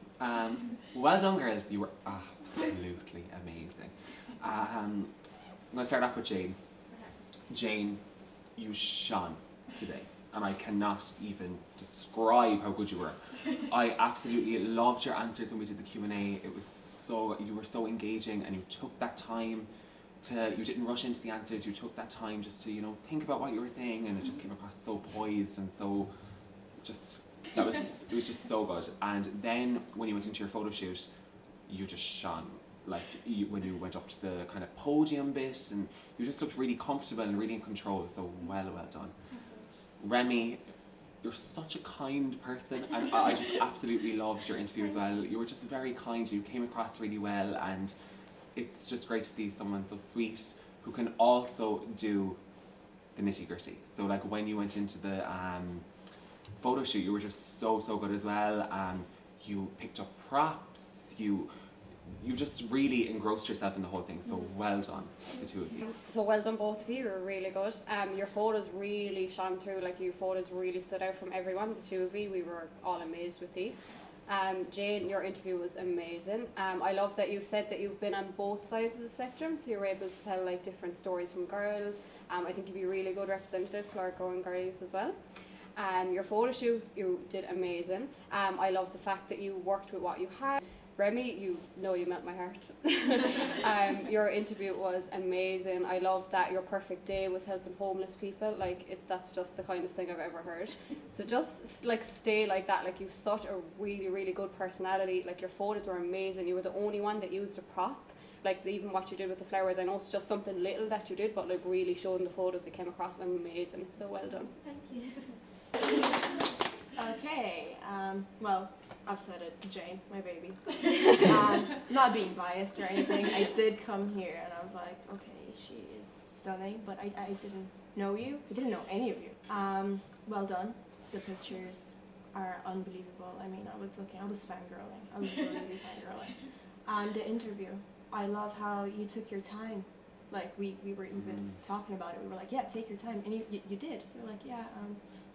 J: Well done, girls. You were absolutely amazing. I'm going to start off with Jane. Jane, you shone today, and I cannot even describe how good you were. I absolutely loved your answers when we did the Q&A. It was you were so engaging, and you took that time you didn't rush into the answers. You took that time just to, you know, think about what you were saying, and it just came across so poised and so it was just so good. And then when you went into your photo shoot, you just shone. Like, when you went up to the kind of podium bit, and you just looked really comfortable and really in control. So well done. Remy, you're such a kind person, and I just absolutely loved your interview as well. You were just very kind. You came across really well, and it's just great to see someone so sweet who can also do the nitty-gritty. So like when you went into the photo shoot, you were just so good as well. You picked up props. You just really engrossed yourself in the whole thing. So well done, the 2 of you.
B: So well done, both of you. You're really good. Your photos really shone through. Like, your photos really stood out from everyone. The 2 of you, we were all amazed with you. Jane, your interview was amazing. I love that you said that you've been on both sides of the spectrum, so you were able to tell like different stories from girls. I think you'd be a really good representative for our growing girls as well. Your photo shoot, you did amazing. I love the fact that you worked with what you had.
R: Remy, you know you met my heart. Your interview was amazing. I love that your perfect day was helping homeless people. Like, that's just the kindest thing I've ever heard. So just like stay like that. Like, you've such a really, really good personality. Like, your photos were amazing. You were the only one that used a prop. Like, even what you did with the flowers, I know it's just something little that you did, but like really showing the photos, it came across amazing. So well done.
S: Thank you. Okay, well, I've said it, Jane, my baby. Not being biased or anything, I did come here and I was like, okay, she is stunning, but I didn't know you. I didn't know any of you. Well done. The pictures are unbelievable. I mean, I was fangirling. I was really fangirling. And the interview, I love how you took your time. Like, we were even talking about it. We were like, yeah, take your time. And you did. You were like, yeah,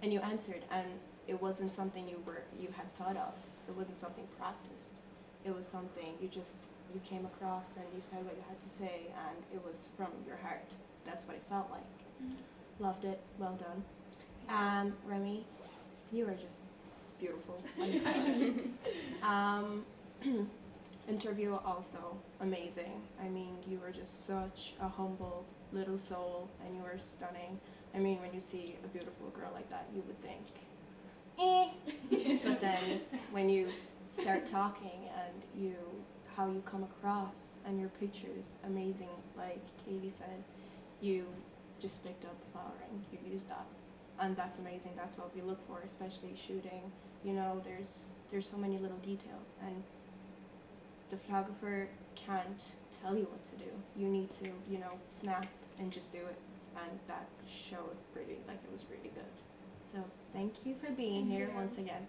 S: and you answered. And it wasn't something you had thought of. It wasn't something practiced. It was something you came across and you said what you had to say, and it was from your heart. That's what it felt like. Loved it. Well done. And Remy, you are just beautiful. Interview also amazing. I mean, you were just such a humble little soul, and you were stunning. I mean, when you see a beautiful girl like that, you would think, eh. But then when you start talking and how you come across, and your pictures amazing, like Katie said, you just picked up the flower and you used that, and that's amazing. That's what we look for, especially shooting. You know, there's so many little details, and the photographer can't tell you what to do. You need to, snap and just do it, and that showed really, like, it was really good. So thank you for being here once again,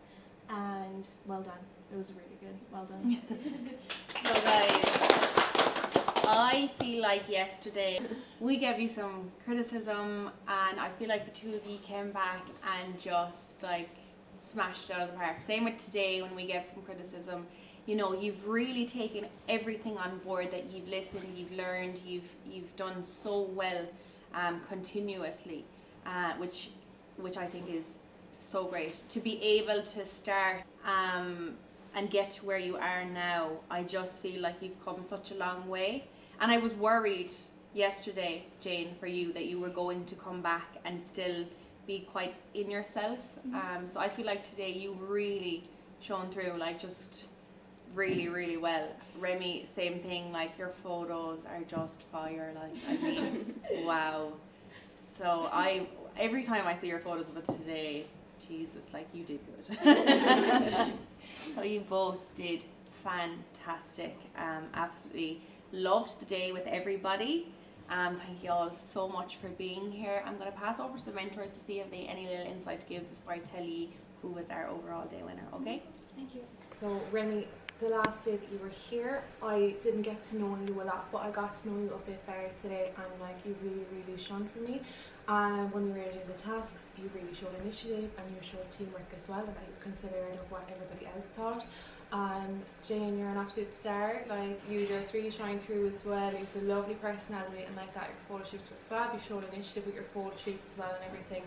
S: and well done. It was really good. Well done.
D: So guys, I feel like yesterday we gave you some criticism, and I feel like the two of you came back and just like smashed it out of the park. Same with today when we gave some criticism. You know, you've really taken everything on board, that you've listened, you've learned, you've done so well continuously, which I think is so great. To be able to start and get to where you are now, I just feel like you've come such a long way. And I was worried yesterday, Jane, for you, that you were going to come back and still be quite in yourself. So I feel like today you really shone through, like, just really, really well. Remy, same thing, like, your photos are just fire, like, I mean, wow. So every time I see your photos of it today, Jesus, like, you did good. So you both did fantastic. Absolutely loved the day with everybody. Thank you all so much for being here. I'm going to pass over to the mentors to see if they any little insight to give before I tell you who was our overall day winner, okay?
L: Thank you.
F: So Remy, the last day that you were here, I didn't get to know you a lot, but I got to know you a bit better today, and like, you really, really shone for me. When we were doing the tasks, you really showed initiative and you showed teamwork as well, and I considered of what everybody else thought. Jane, you're an absolute star. Like, you just really shine through as well. You have a lovely personality, and like that, your photo shoots were fab. You showed initiative with your photo shoots as well and everything.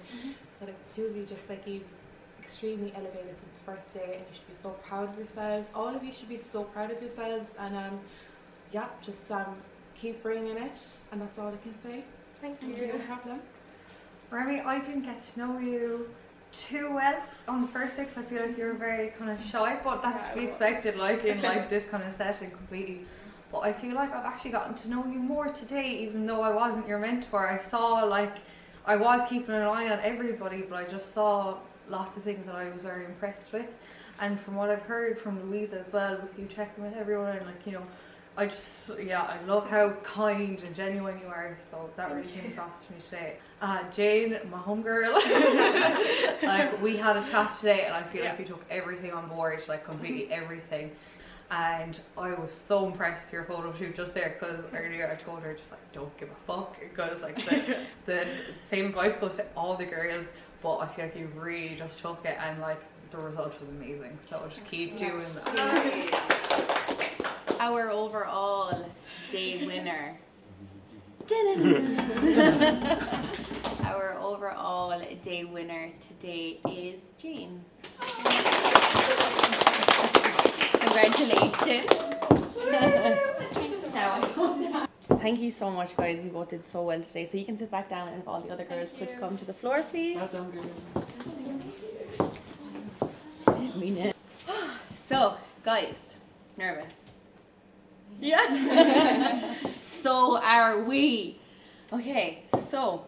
F: So like, the two of you, just like, you've extremely elevated since the first day, and you should be so proud of yourselves. All of you should be so proud of yourselves, and yeah, just keep bringing it, and that's all I can say.
L: Thank you.
F: No problem.
C: Remy, I didn't get to know you too well on the first day, because I feel like you're very kind of shy, but that's to be expected, like, in like this kind of setting completely. But I feel like I've actually gotten to know you more today, even though I wasn't your mentor. I saw, like, I was keeping an eye on everybody, but I just saw lots of things that I was very impressed with. And from what I've heard from Louisa as well, with you checking with everyone, and like, I just, yeah, I love how kind and genuine you are, so that really came across to me today. Jane, my homegirl, like, we had a chat today, and I feel like you took everything on board, like, completely everything. And I was so impressed with your photo shoot just there, because earlier I told her, just like, don't give a fuck, because like the same advice goes to all the girls, but I feel like you really just took it, and like, the result was amazing, so just keep doing that.
D: Our overall day winner. Our overall day winner today is Jane. Congratulations. Thank you so much, guys. You both did so well today. So you can sit back down, and if all the other girls could come to the floor, please.
J: Well done, girl.
D: I didn't mean it. So, guys, nervous? Yeah. So are we. Okay, so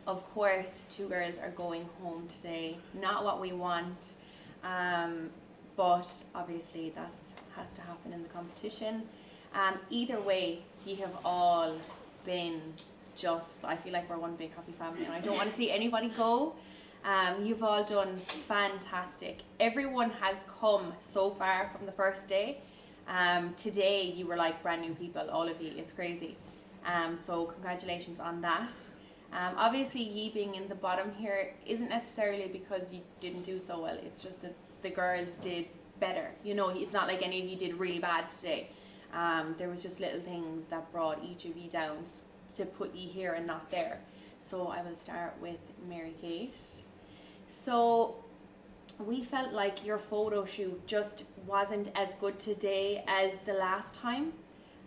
D: of course 2 girls are going home today. Not what we want, but obviously that has to happen in the competition. Either way, you have all been just, I feel like we're one big happy family, and I don't want to see anybody go. You've all done fantastic. Everyone has come so far from the first day. Today you were like brand new people, all of you. It's crazy. So congratulations on that. Obviously ye being in the bottom here isn't necessarily because you didn't do so well. It's just that the girls did better. You know, it's not like any of you did really bad today. There was just little things that brought each of you down to put you here and not there. So I will start with Mary Kate. So we felt like your photo shoot just wasn't as good today as the last time.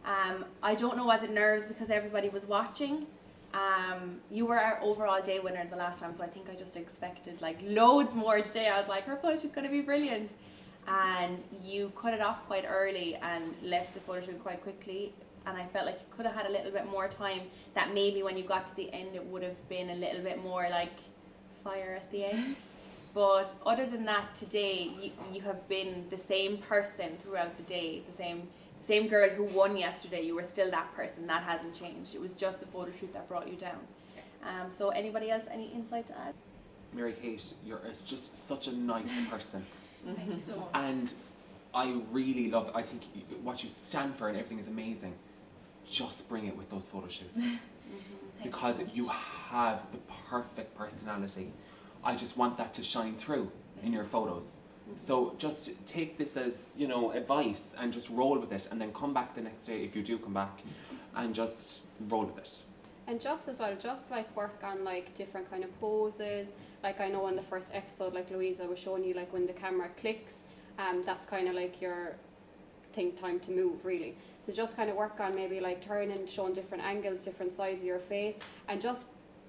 D: I don't know, was it nerves because everybody was watching? You were our overall day winner the last time, so I think I just expected like loads more today. I was like, her photo shoot's going to be brilliant. And you cut it off quite early and left the photo shoot quite quickly. And I felt like you could have had a little bit more time, that maybe when you got to the end it would have been a little bit more like fire at the end. But other than that, today you have been the same person throughout the day, the same girl who won yesterday. You were still that person. That hasn't changed. It was just the photo shoot that brought you down. So anybody else, any insight to add?
J: Mary Kate, you're just such a nice person.
L: Thank you so much.
J: And I really love, I think what you stand for and everything is amazing. Just bring it with those photo shoots. Because you have the perfect personality. I just want that to shine through in your photos. So just take this as, you know, advice and just roll with it, and then come back the next day if you do come back and just roll with it.
R: And just as well, just like work on like different kind of poses. Like I know in the first episode, like Louisa was showing you like when the camera clicks, that's kind of like your time to move really. So just kind of work on maybe like turning, showing different angles, different sides of your face, and just,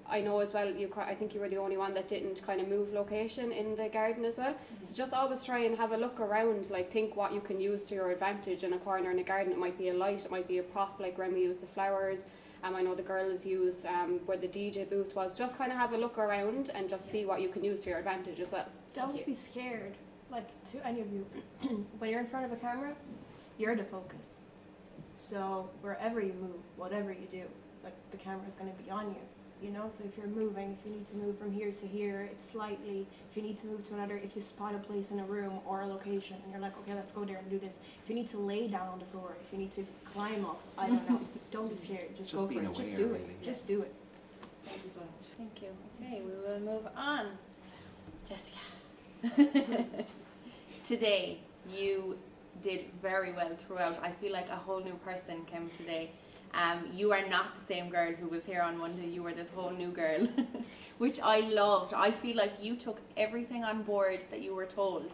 R: I know as well, I think you were the only one that didn't kind of move location in the garden as well. So just always try and have a look around, like think what you can use to your advantage in a corner in the garden. It might be a light, it might be a prop, like Remy used the flowers. I know the girls used where the DJ booth was. Just kind of have a look around and just see what you can use to your advantage as well.
S: Don't be scared, like to any of you. When you're in front of a camera, you're the focus. So wherever you move, whatever you do, like the camera's going to be on you. You know, so if you're moving, if you need to move from here to here, it's slightly, if you need to move to another, if you spot a place in a room or a location and you're like, okay, let's go there and do this. If you need to lay down on the floor, if you need to climb up, I don't know, don't be scared, just go for it, just do it, just do it.
D: Thank you so much. Thank you. Okay, we will move on. Jessica. Today, you did very well throughout. I feel like a whole new person came today. You are not the same girl who was here on Monday. You were this whole new girl, which I loved. I feel like you took everything on board that you were told.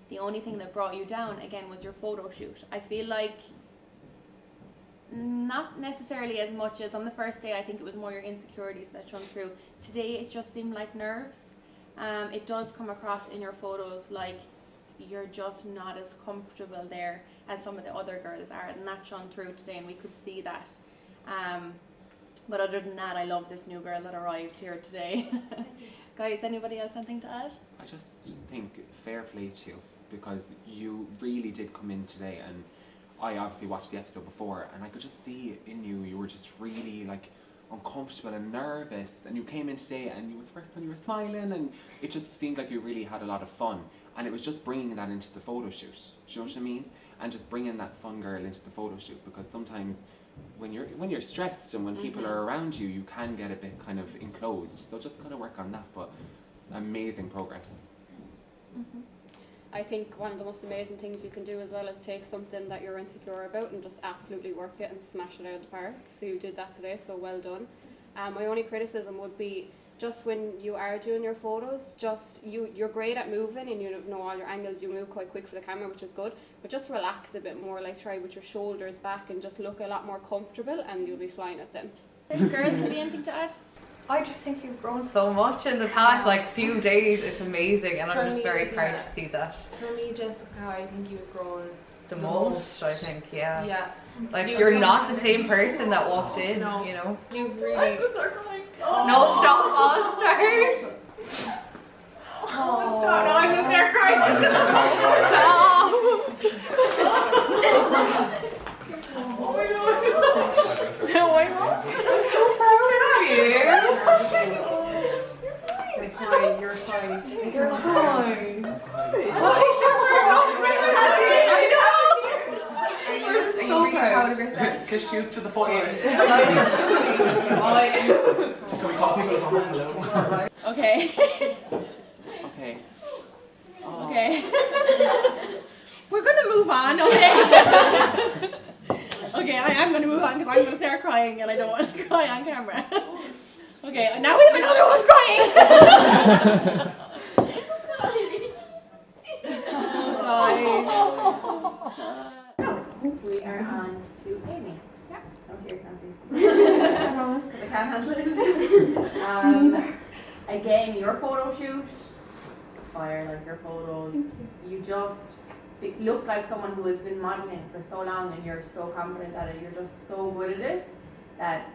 D: The only thing that brought you down, again, was your photo shoot. I feel like not necessarily as much as on the first day. I think it was more your insecurities that shone through. Today, it just seemed like nerves. It does come across in your photos like you're just not as comfortable there as some of the other girls are, and that shone through today, and we could see that. But other than that, I love this new girl that arrived here today. Guys, anybody else something to add?
J: I just think fair play to you, because you really did come in today, and I obviously watched the episode before, and I could just see in you, you were just really like uncomfortable and nervous, and you came in today and you were the first time you were smiling, and it just seemed like you really had a lot of fun. And it was just bringing that into the photo shoot, do you know what I mean? And just bringing that fun girl into the photo shoot, because sometimes when you're stressed and when people are around you, you can get a bit kind of enclosed. So just kind of work on that, but amazing progress.
R: I think one of the most amazing things you can do as well is take something that you're insecure about and just absolutely work it and smash it out of the park. So you did that today, so well done. My only criticism would be just when you are doing your photos, just you're great at moving and you know all your angles, you move quite quick for the camera, which is good, but just relax a bit more, like try with your shoulders back and just look a lot more comfortable and you'll be flying at them.
C: Girls, have you anything to add? I just think you've grown so much in the past few days. It's amazing, and I'm just very proud to see that.
F: For me, Jessica, I think you've grown
C: The most, I think, yeah.
F: Yeah.
C: Like you're not the same person that walked in, you know.
F: You've really.
C: No, stop, I'll start.
F: Oh,
C: no, I'm gonna start crying. Stop. No, I'm not. I'm so proud of you.
F: You're fine, you're fine.
C: You're fine.
F: Are you really proud of yourself?
J: Tissues to the forehead.
F: Can
J: we call people and comment hello?
F: Okay.
J: Okay.
F: Okay. We're gonna move on, okay? Okay, I am gonna move on because I'm gonna start crying and I don't want to cry on camera. Okay, now we have another one crying!
D: We are on to Amy. Yeah. Don't tears now, please. I can't handle it. Again, your photo shoot, fire, like your photos. You just look like someone who has been modelling for so long and you're so confident at it. You're just so good at it that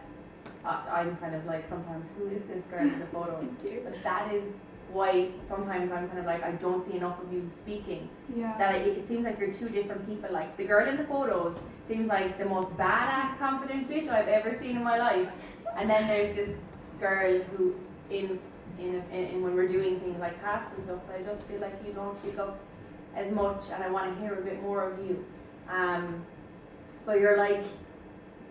D: I'm kind of like sometimes, who is this girl in the photos? But that is why sometimes I'm kind of like, I don't see enough of you speaking.
L: Yeah.
D: That it seems like you're two different people. Like the girl in the photos seems like the most badass, confident bitch I've ever seen in my life, and then there's this girl who, in when we're doing things like tasks and stuff, I just feel like you don't speak up as much, and I want to hear a bit more of you. So you're like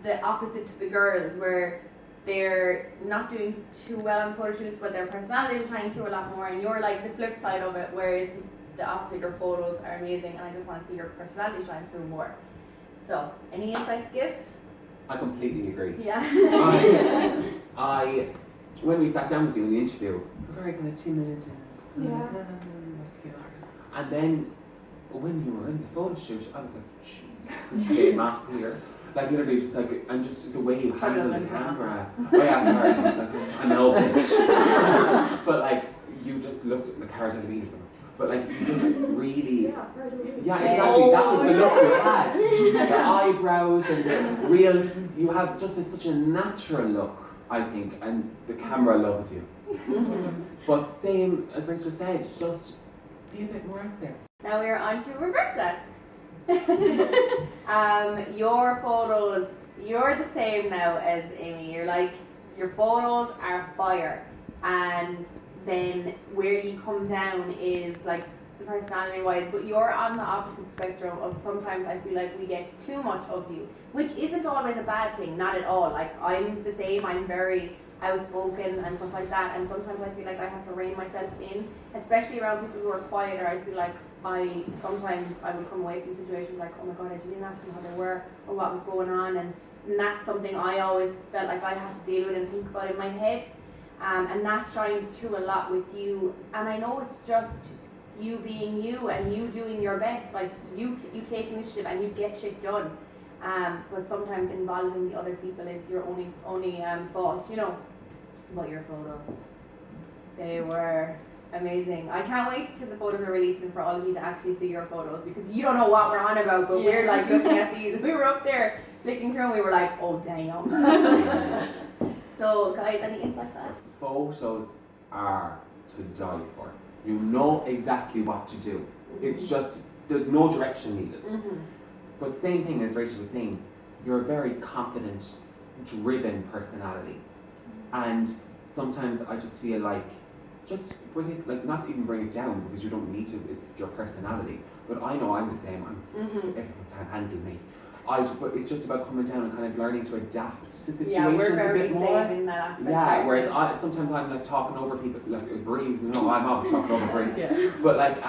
D: the opposite to the girls, where they're not doing too well on photo shoots, but their personality is shining through a lot more, and you're like the flip side of it, where it's just the opposite. Your photos are amazing, and I just want to see your personality shine through more. So, any insight to give?
J: I completely agree.
D: Yeah.
J: I when we sat down with you in the interview, we're very kind of timid and then when you were in the photo shoot, I was like, Jesus, this mass here. Like literally just like, and just the way you handle the camera. Oh yeah, sorry, like, I'm an old bitch. But like, you just looked at the cards of the meter or something. But like, you just really, yeah, exactly, that was the look you had. The eyebrows and the real, you have just such a natural look, I think, and the camera loves you. But same as Rachel said, just be a bit more out there.
D: Now we're on to Roberta. Your photos, you're the same now as Amy. You're like, your photos are fire, and then where you come down is like the personality wise, but you're on the opposite spectrum of sometimes I feel like we get too much of you, which isn't always a bad thing, not at all. Like I'm the same, I'm very outspoken and stuff like that, and sometimes I feel like I have to rein myself in, especially around people who are quieter. I feel like sometimes I would come away from situations like, oh my god, I didn't ask them how they were or what was going on, and that's something I always felt like I had to deal with and think about in my head, and that shines through a lot with you. And I know it's just you being you and you doing your best, like you take initiative and you get shit done, but sometimes involving the other people is your only fault, you know. But your photos, they were amazing. I can't wait till the photos are released and for all of you to actually see your photos, because you don't know what we're on about, but we're like looking at these. We were up there flicking through and we were like, oh damn. So guys, any insight to that?
J: Photos are to die for. You know exactly what to do. It's just, there's no direction needed. But same thing as Rachel was saying, you're a very confident, driven personality. And sometimes I just feel like, just bring it, like not even bring it down, because you don't need to, it's your personality. But I know I'm the same, everyone can't handle me. But it's just about coming down and kind of learning to adapt to situations
D: yeah, we're very
J: a bit more.
D: same in that aspect.
J: Yeah, whereas sometimes I'm like talking over people, like breathe, you know, I'm always talking over breathe. But like,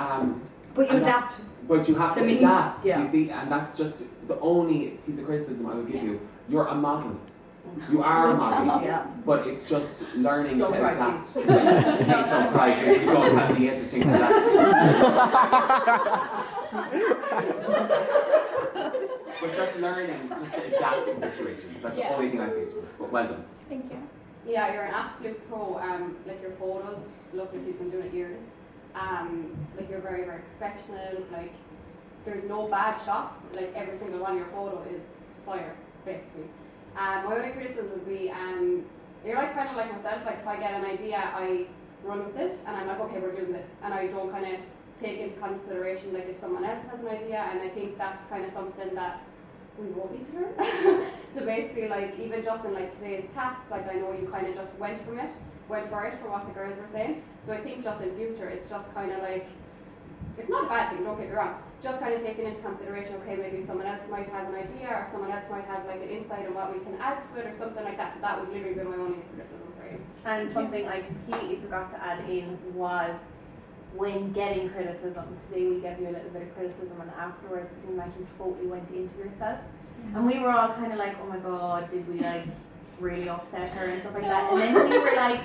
D: but you adapt.
J: But you have to
D: me.
J: adapt,
D: Yeah.
J: you see, and that's just the only piece of criticism I would give you. You're a model. You are a model,
H: Yeah.
J: but it's just learning
H: Don't
J: to
H: cry,
J: adapt.
H: please.
J: Please don't cry, we don't have the editing for that. But just learning just to adapt to situations. That's the only thing I think to it. But well done.
L: Thank you.
R: Yeah, you're an absolute pro. Like your photos look like you've been doing it years. Like you're very, very professional. Like there's no bad shots. Like every single one of your photo is fire, basically. My only criticism would be, you're like kind of like myself. Like if I get an idea, I run with it, and I'm like, okay, we're doing this, and I don't kind of take into consideration like if someone else has an idea. And I think that's kind of something that we won't need to learn. So basically, like even just in like today's tasks, like I know you kind of just went for it for what the girls were saying. So I think just in future, it's just kind of like, it's not a bad thing, don't get me wrong. Just kind of taking into consideration, okay, maybe someone else might have an idea, or someone else might have like an insight on what we can add to it, or something like that. So that would literally be my only criticism for you.
N: And something I completely forgot to add in was when getting criticism. Today we gave you a little bit of criticism, and afterwards it seemed like you totally went into yourself. And we were all kind of like, oh my god, did we like really upset her and stuff like that? And then we were like,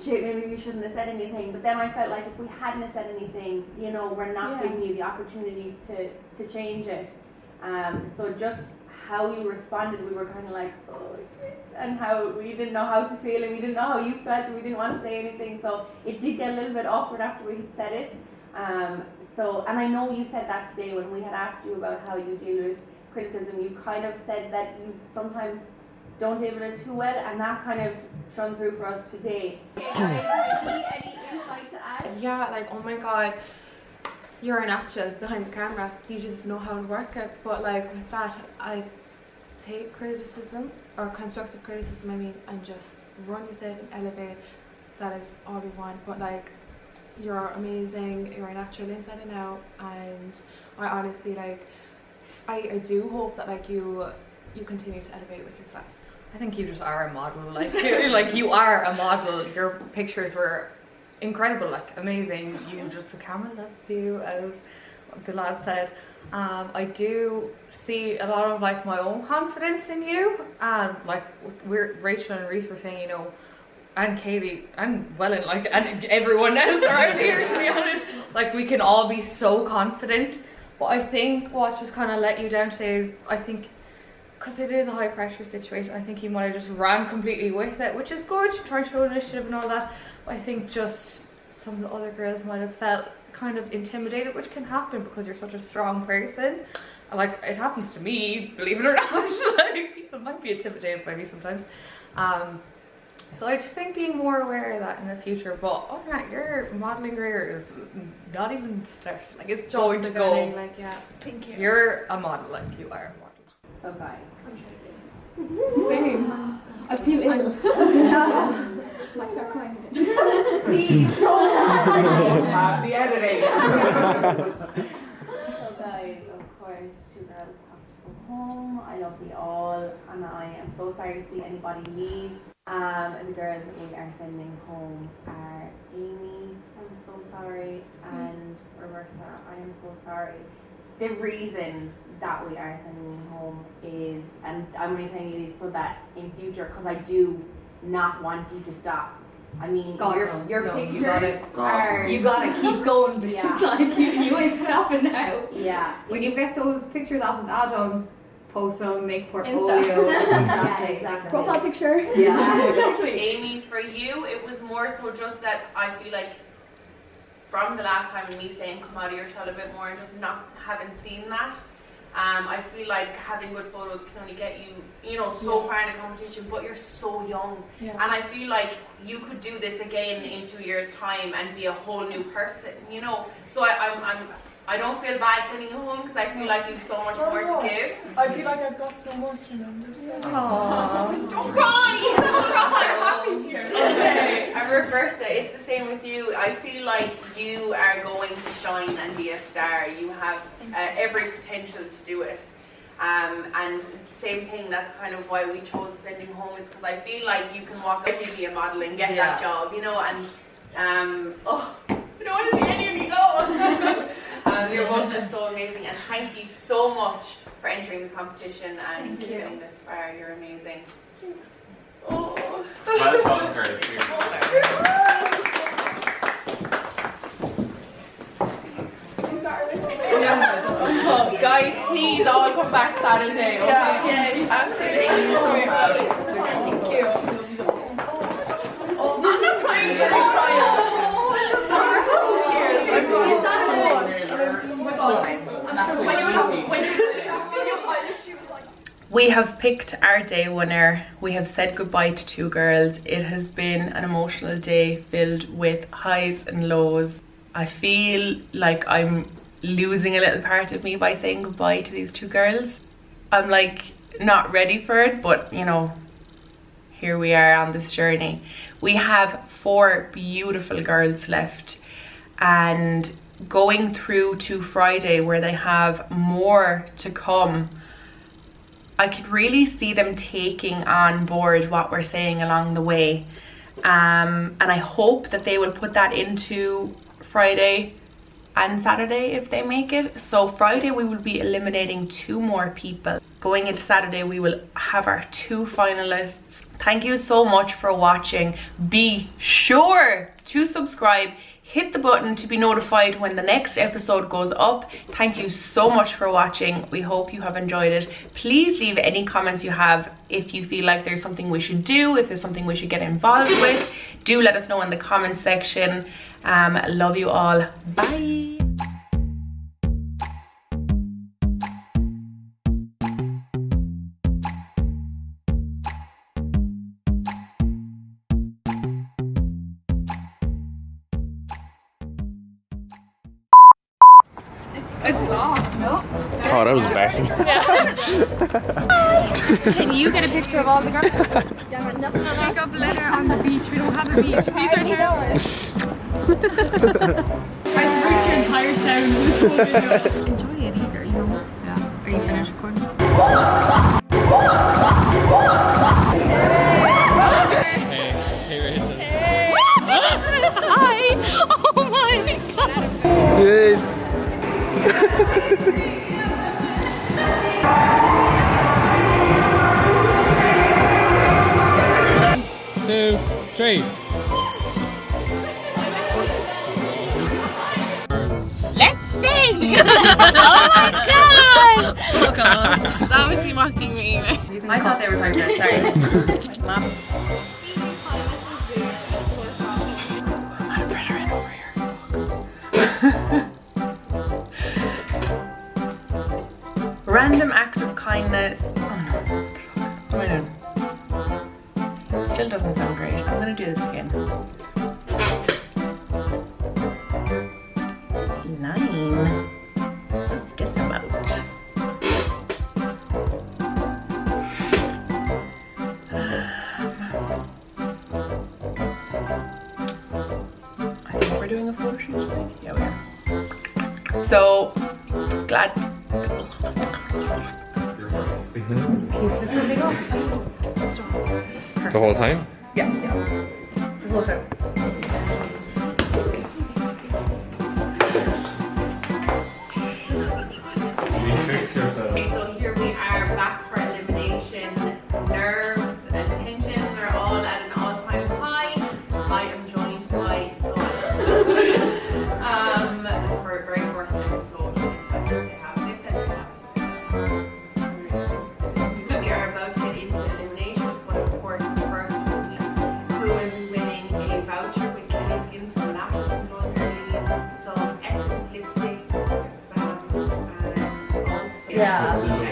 N: shit, maybe we shouldn't have said anything. But then I felt like if we hadn't have said anything, you know, we're not giving you the opportunity to change it. So just how you responded, we were kind of like, oh shit, and how we didn't know how to feel, and we didn't know how you felt, and we didn't want to say anything. So it did get a little bit awkward after we had said it. And I know you said that today when we had asked you about how you deal with criticism. You kind of said that you sometimes don't deal with it too well, and that kind of shone through for us today. Any insight to add?
F: Yeah, like, oh my god, you're an actual behind the camera. You just know how to work it. But like with that, I take criticism, or constructive criticism, I mean, and just run with it and elevate. That is all we want. But like, you're amazing. You're a natural inside and out, and I honestly like. I do hope that like you continue to elevate with yourself.
C: I think you just are a model. Like you are a model. Your pictures were incredible, like amazing. You just, the camera loves you, as the lad said. I do see a lot of like my own confidence in you, and like Rachel and Reece were saying, you know, and KAYLEIGH and WELLEN, like, and everyone else around here, to be honest, like we can all be so confident. But I think what just kind of let you down today is, I think, because it is a high pressure situation, I think you might have just ran completely with it, which is good, try to show initiative and all that. But I think just some of the other girls might have felt kind of intimidated, which can happen because you're such a strong person. Like, it happens to me, believe it or not. Like, people might be intimidated by me sometimes. So I just think being more aware of that in the future. But other than that, your modelling career is not even started. Like, it's going to go.
F: Like, yeah.
L: Thank you.
C: You're a model, like you are a model.
R: So guys.
L: Same. I feel ill. Might start crying again.
N: Please don't
J: have the editing.
N: So guys, of course, 2 girls have to go home. I love you all, and I am so sorry to see anybody leave. And the girls that we are sending home are Amy, I'm so sorry, and Roberta, I am so sorry. The reasons that we are sending you home is, and I'm only telling you this so that in future, because I do not want you to stop. I mean, your pictures are...
C: You gotta keep going, but
N: yeah.
C: like, you ain't stopping now.
N: Yeah.
C: When you get those pictures off of Adam, post them, make portfolio.
N: Yeah, exactly.
L: Profile picture.
C: Yeah, exactly.
A: Amy, for you, it was more so just that I feel like from the last time and me saying come out of your shell a bit more and just not having seen that, I feel like having good photos can only get you, you know, so far in a competition, but you're so young.
L: Yeah.
A: And I feel like you could do this again in 2 years' time and be a whole new person, you know. So I don't feel bad sending you home because I feel like you have so much more to give.
M: I feel like I've got so much and I'm just saying.
A: Don't cry! Don't cry!
M: I'm happy to hear it.
A: Okay, and Roberta, it's the same with you. I feel like you are going to shine and be a star. You have every potential to do it. And same thing, that's kind of why we chose sending home. It's because I feel like you can walk out and be a model and get that job, you know, and I don't want to see any of you go. You're both just so amazing, and thank you so much for entering the competition and getting this far. You're amazing.
J: Well done, girls.
A: Oh, guys, please all come back Saturday. Okay?
H: Yes, absolutely. Thank you so much. Thank you. Oh, I'm not crying, Sherry.
A: We have picked our day winner. We have said goodbye to 2 girls. It has been an emotional day filled with highs and lows. I feel like I'm losing a little part of me by saying goodbye to these 2 girls. I'm like not ready for it, but you know, here we are on this journey. We have 4 beautiful girls left, and going through to Friday where they have more to come, I could really see them taking on board what we're saying along the way, and I hope that they will put that into Friday and Saturday if they make it. So Friday we will be eliminating 2 more people. Going into Saturday we will have our 2 finalists. Thank you so much for watching. Be sure to subscribe, hit the button to be notified when the next episode goes up. Thank you so much for watching. We hope you have enjoyed it. Please leave any comments you have if you feel like there's something we should do, if there's something we should get involved with. Do let us know in the comment section. Love you all. Bye.
M: It's locked. No.
T: Oh, that was embarrassing.
M: Can you get a picture of all the girls? Pick up letter on the beach. We don't have a beach. These are terrible. I ruined your entire sound of this whole video.
C: Enjoy it either, you know. Yeah. Are you finished recording?
M: Hi! Oh my god!
T: Yes.
U: 2, 3.
M: Let's sing! Oh my god!
C: Oh god.
M: It's obviously mocking me.
C: I thought they were talking about sorry. Mom.
A: Random act of kindness. Oh no. What am I doing? Still doesn't sound great. I'm gonna do this again. 9. Just about. I think we're doing a photo shoot today. Yeah, we are. So glad.
U: The whole time?
A: Yeah. The whole time. Okay, so here we are back for elimination. Nerves and tension are all at an all-time high. I am joined by for a very first episode. We are about to get into eliminations, but of course, first, who will be winning a voucher with Kelly Skin, some lashes and some Essence lipstick, and
C: Yeah.